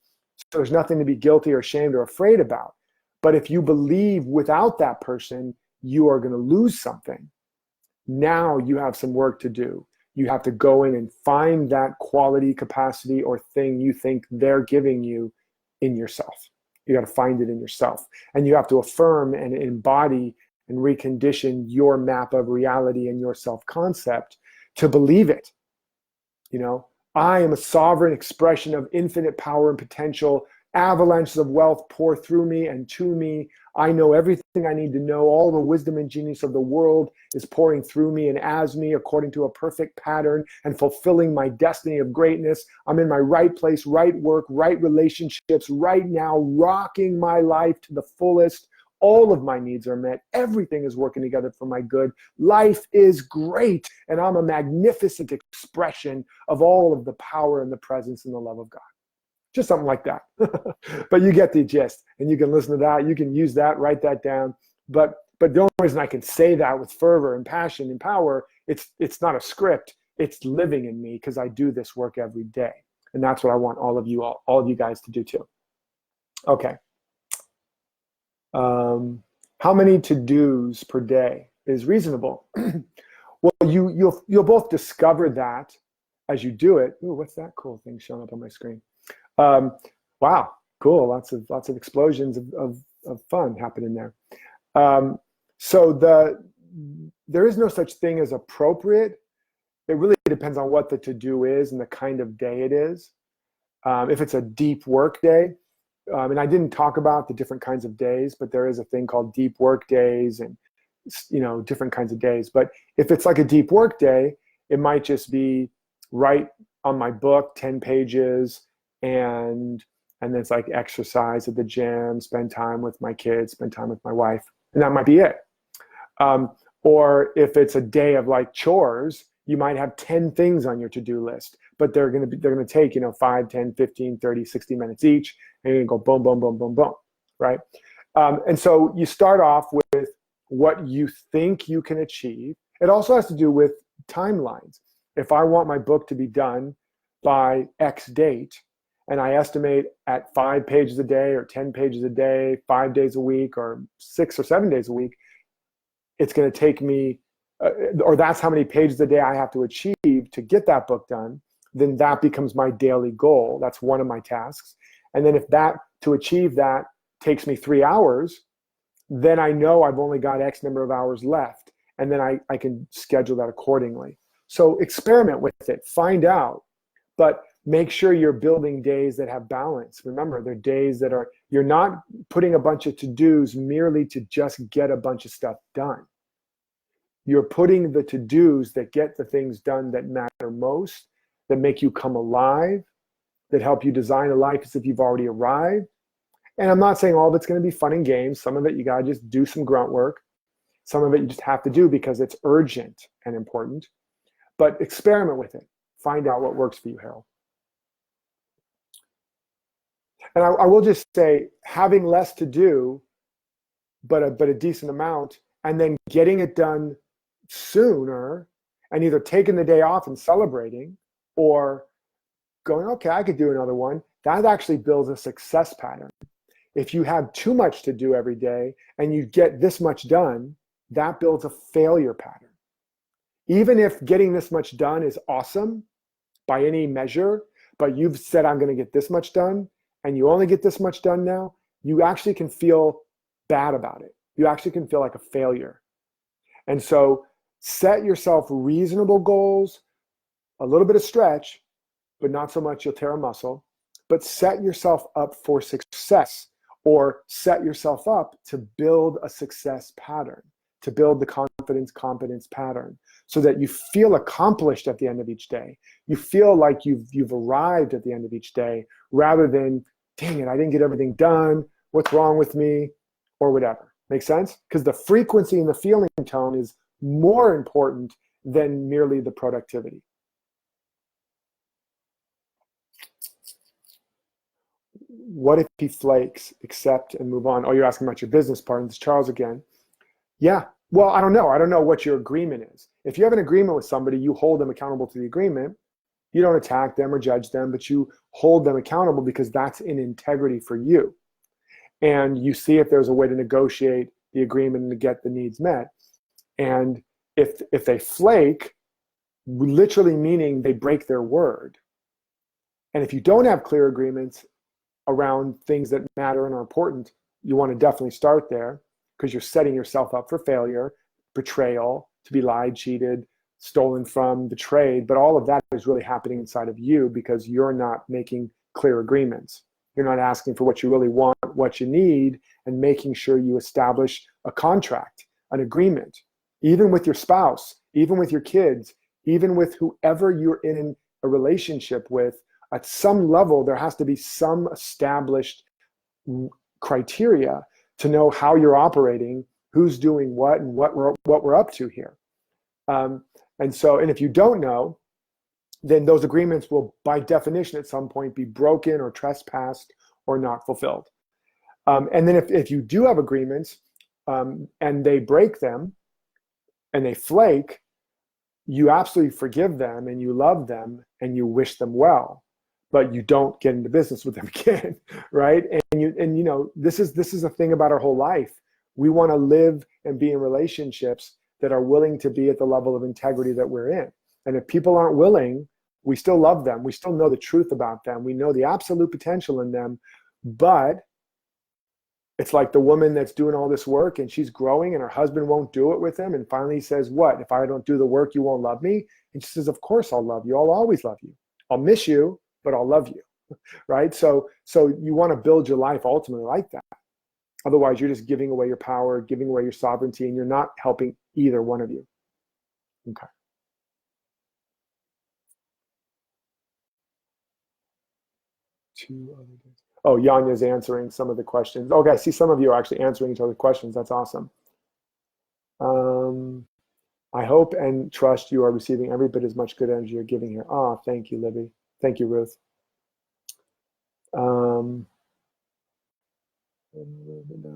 So there's nothing to be guilty or ashamed or afraid about. But if you believe without that person, you are going to lose something, now you have some work to do. You have to go in and find that quality, capacity, or thing you think they're giving you in yourself. You got to find it in yourself. And you have to affirm and embody and recondition your map of reality and your self-concept to believe it. You know, I am a sovereign expression of infinite power and potential. Avalanches of wealth pour through me and to me. I know everything I need to know. All the wisdom and genius of the world is pouring through me and as me according to a perfect pattern and fulfilling my destiny of greatness. I'm in my right place, right work, right relationships right now, rocking my life to the fullest. All of my needs are met. Everything is working together for my good. Life is great. And I'm a magnificent expression of all of the power and the presence and the love of God. Just something like that. But you get the gist, and you can listen to that. You can use that, write that down. But the only reason I can say that with fervor and passion and power, it's not a script. It's living in me because I do this work every day. And that's what I want all of you guys to do too. Okay. How many to-dos per day is reasonable? Well, you'll both discover that as you do it. Ooh, what's that cool thing showing up on my screen? Wow, cool. Lots of explosions of fun happening there. So there is no such thing as appropriate. It really depends on what the to-do is and the kind of day it is. If it's a deep work day, and I didn't talk about the different kinds of days, but there is a thing called deep work days and different kinds of days. But if it's like a deep work day, it might just be write on my book 10 pages and then it's like exercise at the gym, spend time with my kids, spend time with my wife, and that might be it. Or if it's a day of like chores, you might have 10 things on your to-do list, but they're going to take 5, 10, 15, 30, 60 minutes each, and you're going to go boom, boom, boom, boom, boom, right? And so you start off with what you think you can achieve. It also has to do with timelines. If I want my book to be done by X date, and I estimate at 5 pages a day or 10 pages a day, 5 days a week or 6 or 7 days a week, it's going to take me, or that's how many pages a day I have to achieve to get that book done, then that becomes my daily goal. That's one of my tasks. And then if to achieve that takes me 3 hours, then I know I've only got X number of hours left. And then I can schedule that accordingly. So experiment with it, find out, but make sure you're building days that have balance. Remember, they're days that you're not putting a bunch of to-dos merely to just get a bunch of stuff done. You're putting the to-dos that get the things done that matter most, that make you come alive, that help you design a life as if you've already arrived. And I'm not saying all of it's going to be fun and games. Some of it you got to just do some grunt work. Some of it you just have to do because it's urgent and important. But experiment with it. Find out what works for you, Harold. And I will just say, having less to do, but a decent amount, and then getting it done sooner, and either taking the day off and celebrating, or going, okay, I could do another one, that actually builds a success pattern. If you have too much to do every day and you get this much done, that builds a failure pattern. Even if getting this much done is awesome by any measure, but you've said, I'm going to get this much done, and you only get this much done now, you actually can feel bad about it. You actually can feel like a failure. And so set yourself reasonable goals, a little bit of stretch, but not so much you'll tear a muscle, but set yourself up for success, or set yourself up to build a success pattern, to build the confidence-competence pattern, so that you feel accomplished at the end of each day. You feel like you've arrived at the end of each day, rather than, dang it, I didn't get everything done, what's wrong with me, or whatever. Make sense? Because the frequency and the feeling tone is more important than merely the productivity. What if he flakes, accept, and move on? Oh, you're asking about your business partner. It's Charles again. Yeah. Well, I don't know. I don't know what your agreement is. If you have an agreement with somebody, you hold them accountable to the agreement. You don't attack them or judge them, but you hold them accountable because that's in integrity for you. And you see if there's a way to negotiate the agreement and to get the needs met. And if they flake, literally meaning they break their word. And if you don't have clear agreements around things that matter and are important, you want to definitely start there, because you're setting yourself up for failure, betrayal, to be lied, cheated, stolen from, betrayed. But all of that is really happening inside of you because you're not making clear agreements. You're not asking for what you really want, what you need, and making sure you establish a contract, an agreement, even with your spouse, even with your kids, even with whoever you're in a relationship with. At some level, there has to be some established criteria to know how you're operating, who's doing what, and what we're up to here. And if you don't know, then those agreements will, by definition, at some point be broken or trespassed or not fulfilled. And then if you do have agreements and they break them and they flake, you absolutely forgive them and you love them and you wish them well, but you don't get into business with them again, right? And you know, this is a thing about our whole life. We want to live and be in relationships that are willing to be at the level of integrity that we're in. And if people aren't willing, we still love them. We still know the truth about them. We know the absolute potential in them, but it's like the woman that's doing all this work and she's growing and her husband won't do it with him. And finally he says, what? If I don't do the work, you won't love me? And she says, of course I'll love you. I'll always love you. I'll miss you, but I'll love you, right? So you want to build your life ultimately like that. Otherwise, you're just giving away your power, giving away your sovereignty, and you're not helping either one of you. Okay. Two other days. Oh, Yanya's answering some of the questions. Okay, I see some of you are actually answering each other's questions. That's awesome. I hope and trust you are receiving every bit as much good energy you're giving here. Oh, thank you, Libby. Thank you, Ruth. Now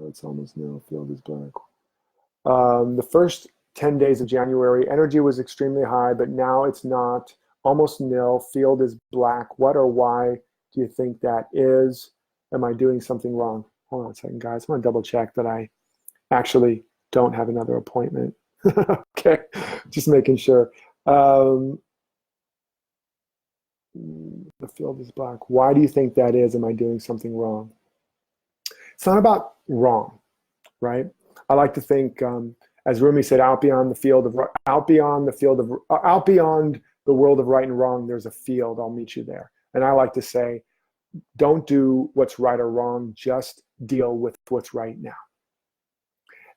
it's almost nil. Field is black. The first 10 days of January, energy was extremely high, but now it's not. Almost nil. Field is black. What or why do you think that is? Am I doing something wrong? Hold on a second, guys. I'm going to double check that I actually don't have another appointment. Okay, just making sure. The field is black. Why do you think that is? Am I doing something wrong? It's not about wrong, right? I like to think, as Rumi said, out beyond the world of right and wrong, there's a field. I'll meet you there. And I like to say, don't do what's right or wrong, just deal with what's right now.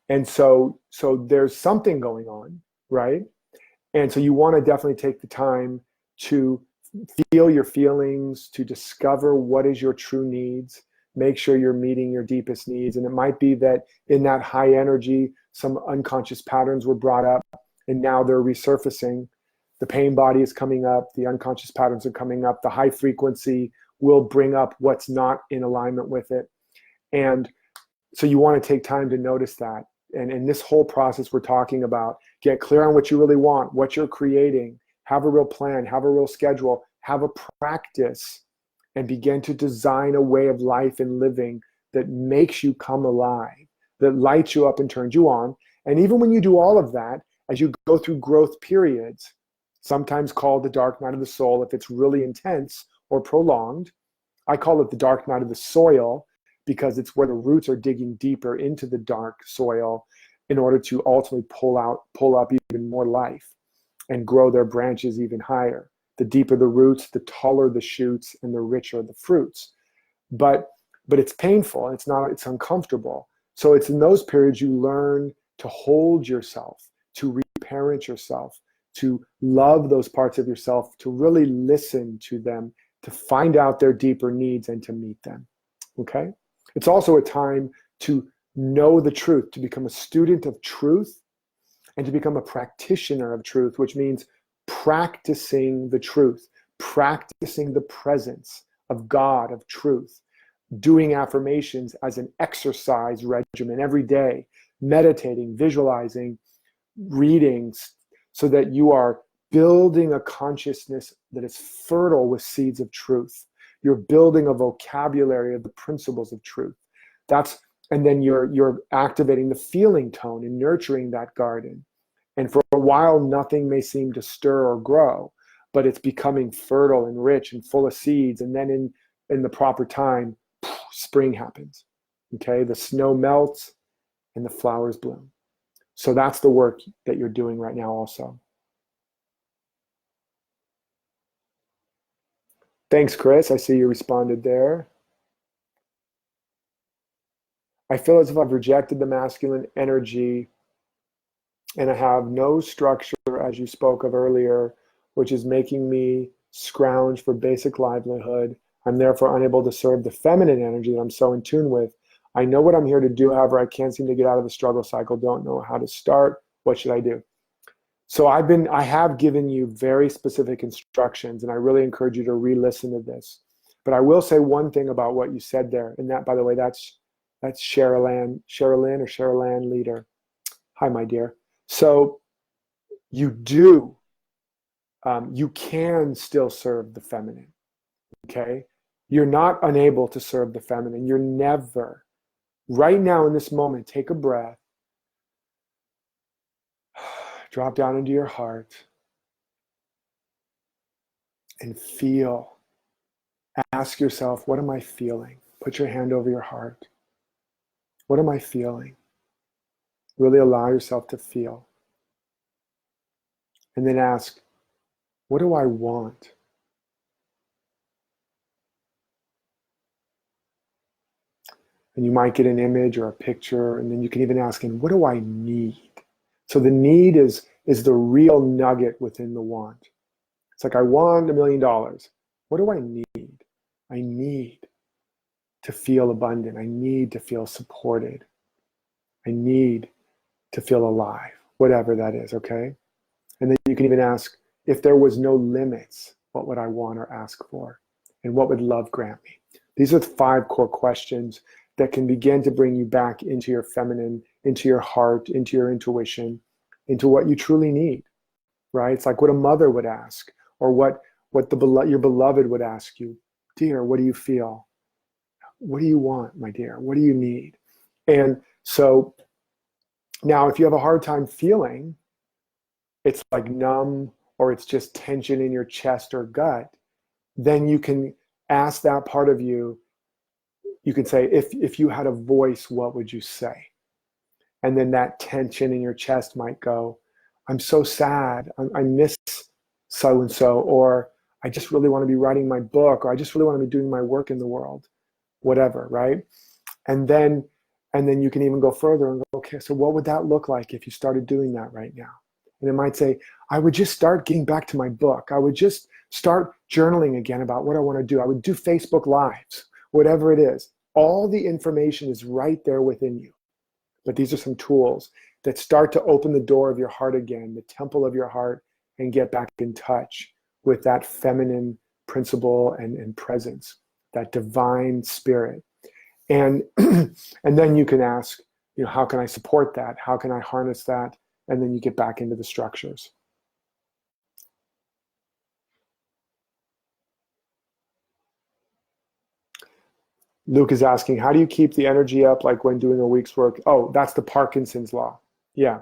And so there's something going on, right? And so you want to definitely take the time to feel your feelings, to discover what is your true needs, make sure you're meeting your deepest needs. And it might be that in that high energy, some unconscious patterns were brought up and now they're resurfacing. The pain body is coming up, the unconscious patterns are coming up, the high frequency will bring up what's not in alignment with it. And so you want to take time to notice that. And in this whole process we're talking about, get clear on what you really want, what you're creating, have a real plan, have a real schedule, have a practice, and begin to design a way of life and living that makes you come alive, that lights you up and turns you on. And even when you do all of that, as you go through growth periods, sometimes called the dark night of the soul if it's really intense or prolonged. I call it the dark night of the soil because it's where the roots are digging deeper into the dark soil in order to ultimately pull up even more life and grow their branches even higher. The deeper the roots, the taller the shoots, and the richer the fruits. But it's painful. It's uncomfortable. So it's in those periods you learn to hold yourself, to reparent yourself, to love those parts of yourself, to really listen to them, to find out their deeper needs and to meet them. Okay? It's also a time to know the truth, to become a student of truth and to become a practitioner of truth, which means practicing the truth, practicing the presence of God, of truth, doing affirmations as an exercise regimen every day, meditating, visualizing, reading, so that you are building a consciousness that is fertile with seeds of truth. You're building a vocabulary of the principles of truth. And then you're activating the feeling tone and nurturing that garden. And for a while, nothing may seem to stir or grow, but it's becoming fertile and rich and full of seeds. And then in the proper time, spring happens. Okay, the snow melts and the flowers bloom. So that's the work that you're doing right now also. Thanks, Chris. I see you responded there. I feel as if I've rejected the masculine energy and I have no structure, as you spoke of earlier, which is making me scrounge for basic livelihood. I'm therefore unable to serve the feminine energy that I'm so in tune with. I know what I'm here to do, however, I can't seem to get out of the struggle cycle, don't know how to start. What should I do? So I have given you very specific instructions, and I really encourage you to re-listen to this. But I will say one thing about what you said there, and that, by the way, that's Sherilyn Leader. Hi, my dear. So you can still serve the feminine, okay? You're not unable to serve the feminine. You're never. Right now in this moment, take a breath. Drop down into your heart and feel. Ask yourself, what am I feeling? Put your hand over your heart. What am I feeling? Really allow yourself to feel. And then ask, what do I want? And you might get an image or a picture, and then you can even ask, and what do I need? So the need is the real nugget within the want. It's like, I want $1 million. What do I need? I need to feel abundant. I need to feel supported. I need to feel alive, whatever that is, okay? And then you can even ask, if there was no limits, what would I want or ask for? And what would love grant me? These are the 5 core questions that can begin to bring you back into your feminine, into your heart, into your intuition, into what you truly need, right? It's like what a mother would ask, or what your beloved would ask you. Dear, what do you feel? What do you want, my dear? What do you need? And so now if you have a hard time feeling, it's like numb, or it's just tension in your chest or gut, then you can ask that part of you. You can say, if you had a voice, what would you say? And then that tension in your chest might go, I'm so sad. I miss so-and-so, or I just really want to be writing my book, or I just really want to be doing my work in the world, whatever, right? And then you can even go further and go, okay, so what would that look like if you started doing that right now? And it might say, I would just start getting back to my book. I would just start journaling again about what I want to do. I would do Facebook Lives, whatever it is. All the information is right there within you. But these are some tools that start to open the door of your heart again, the temple of your heart, and get back in touch with that feminine principle and presence, that divine spirit. And and then you can ask, how can I support that? How can I harness that? And then you get back into the structures. Luke is asking, how do you keep the energy up like when doing a week's work? Oh, that's the Parkinson's law. Yeah.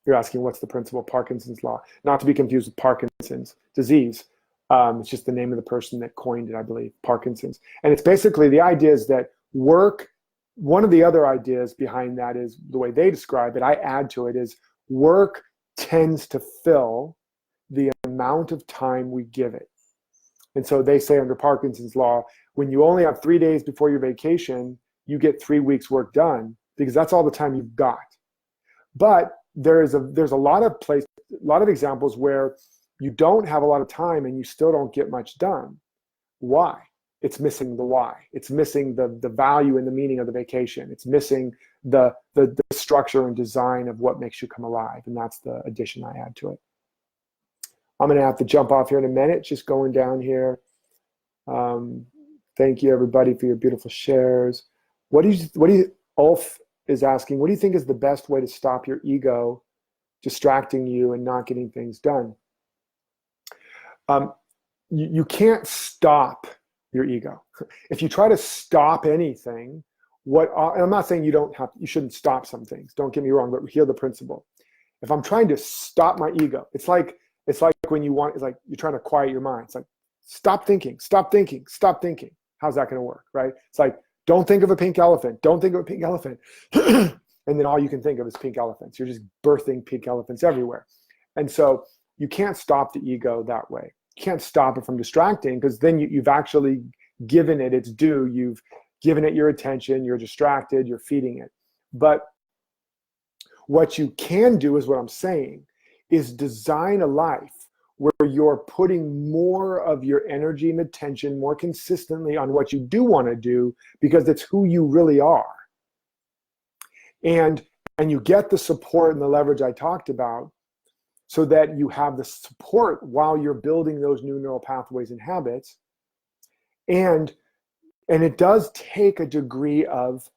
You're asking what's the principle of Parkinson's law? Not to be confused with Parkinson's disease. It's just the name of the person that coined it, I believe, Parkinson's. And it's basically, the idea is that work, one of the other ideas behind that is the way they describe it, I add to it, is work tends to fill the amount of time we give it. And so they say under Parkinson's law, when you only have 3 days before your vacation, you get 3 weeks work done, because that's all the time you've got. But there's a lot of examples where you don't have a lot of time and you still don't get much done. Why? It's missing the why. It's missing the value and the meaning of the vacation. It's missing the structure and design of what makes you come alive. And that's the addition I add to it. I'm going to have to jump off here in a minute, just going down here. Thank you, everybody, for your beautiful shares. Ulf is asking, what do you think is the best way to stop your ego distracting you and not getting things done? You can't stop your ego. If you try to stop anything, and I'm not saying you shouldn't stop some things, don't get me wrong, but hear the principle. If I'm trying to stop my ego, it's like when you're trying to quiet your mind. It's like, stop thinking. How's that going to work, right? It's like, don't think of a pink elephant. Don't think of a pink elephant. And then all you can think of is pink elephants. You're just birthing pink elephants everywhere. And so you can't stop the ego that way. You can't stop it from distracting, because then you've actually given it its due. You've given it your attention. You're distracted. You're feeding it. But what you can do is what I'm saying, is design a life where you're putting more of your energy and attention more consistently on what you do want to do, because it's who you really are. And you get the support and the leverage I talked about so that you have the support while you're building those new neural pathways and habits. And it does take a degree of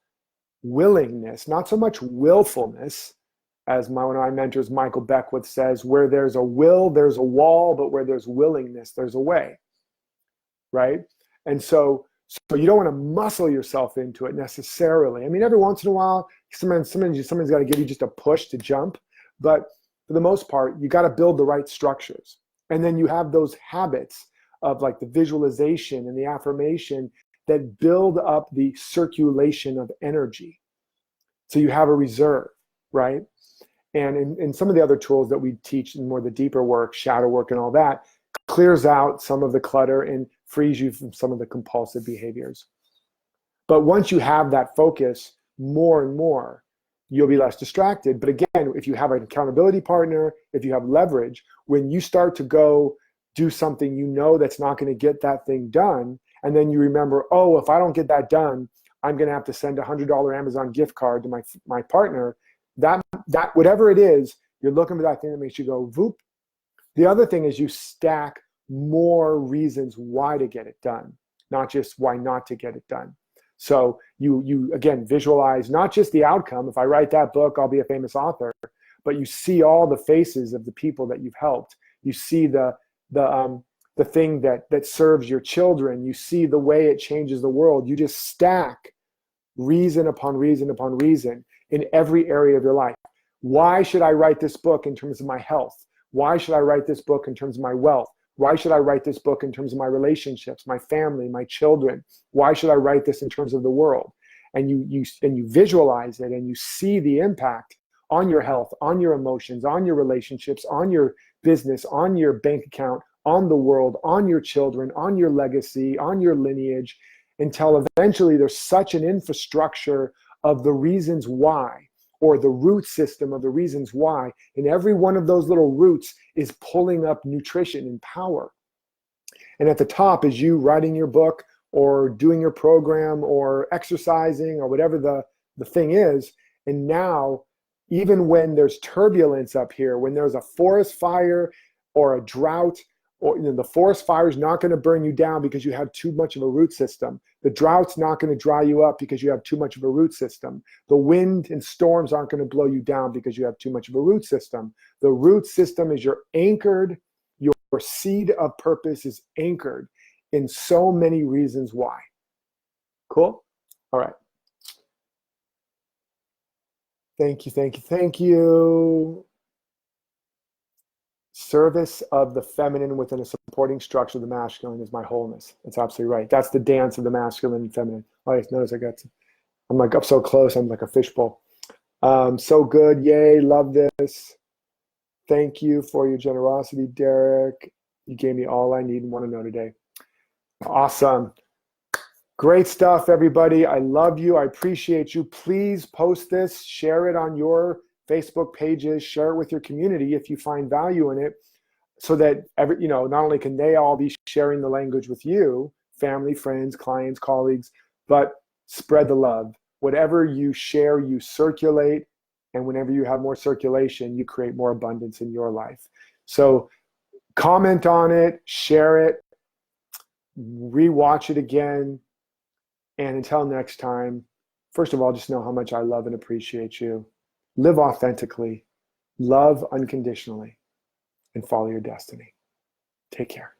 willingness, not so much willfulness, as one of my mentors, Michael Beckwith, says, where there's a will, there's a wall, but where there's willingness, there's a way, right? And so you don't want to muscle yourself into it necessarily. I mean, every once in a while, someone's got to give you just a push to jump, but for the most part, you got to build the right structures. And then you have those habits of like the visualization and the affirmation that build up the circulation of energy. So you have a reserve, right? And in some of the other tools that we teach in more the deeper work, shadow work and all that, clears out some of the clutter and frees you from some of the compulsive behaviors. But once you have that focus more and more, you'll be less distracted. But again, if you have an accountability partner, if you have leverage, when you start to go do something you know that's not going to get that thing done, and then you remember, oh, if I don't get that done, I'm going to have to send a $100 Amazon gift card to my partner. That whatever it is, you're looking for that thing that makes you go, voop. The other thing is you stack more reasons why to get it done, not just why not to get it done. So you again, visualize not just the outcome. If I write that book, I'll be a famous author, but you see all the faces of the people that you've helped. You see the thing that serves your children. You see the way it changes the world. You just stack reason upon reason upon reason in every area of your life. Why should I write this book in terms of my health? Why should I write this book in terms of my wealth? Why should I write this book in terms of my relationships, my family, my children? Why should I write this in terms of the world? And you visualize it, and you see the impact on your health, on your emotions, on your relationships, on your business, on your bank account, on the world, on your children, on your legacy, on your lineage, until eventually there's such an infrastructure of the reasons why, or the root system of the reasons why. And every one of those little roots is pulling up nutrition and power. And at the top is you writing your book or doing your program or exercising or whatever the thing is. And now, even when there's turbulence up here, when there's a forest fire or a drought, or the forest fire is not going to burn you down because you have too much of a root system. The drought's not going to dry you up because you have too much of a root system. The wind and storms aren't going to blow you down because you have too much of a root system. The root system is your seed of purpose is anchored in so many reasons why. Cool? All right. Thank you, thank you, thank you. Service of the feminine within a supporting structure of the masculine is my wholeness. That's absolutely right. That's the dance of the masculine and feminine. Oh, I notice I'm like up so close. I'm like a fishbowl. So good. Yay. Love this. Thank you for your generosity, Derek. You gave me all I need and want to know today. Awesome. Great stuff, everybody. I love you. I appreciate you. Please post this, share it on your Facebook pages, share it with your community if you find value in it, so that not only can they all be sharing the language with you, family, friends, clients, colleagues, but spread the love. Whatever you share, you circulate, and whenever you have more circulation, you create more abundance in your life. So comment on it, share it, rewatch it again, and until next time, first of all, just know how much I love and appreciate you. Live authentically, love unconditionally, and follow your destiny. Take care.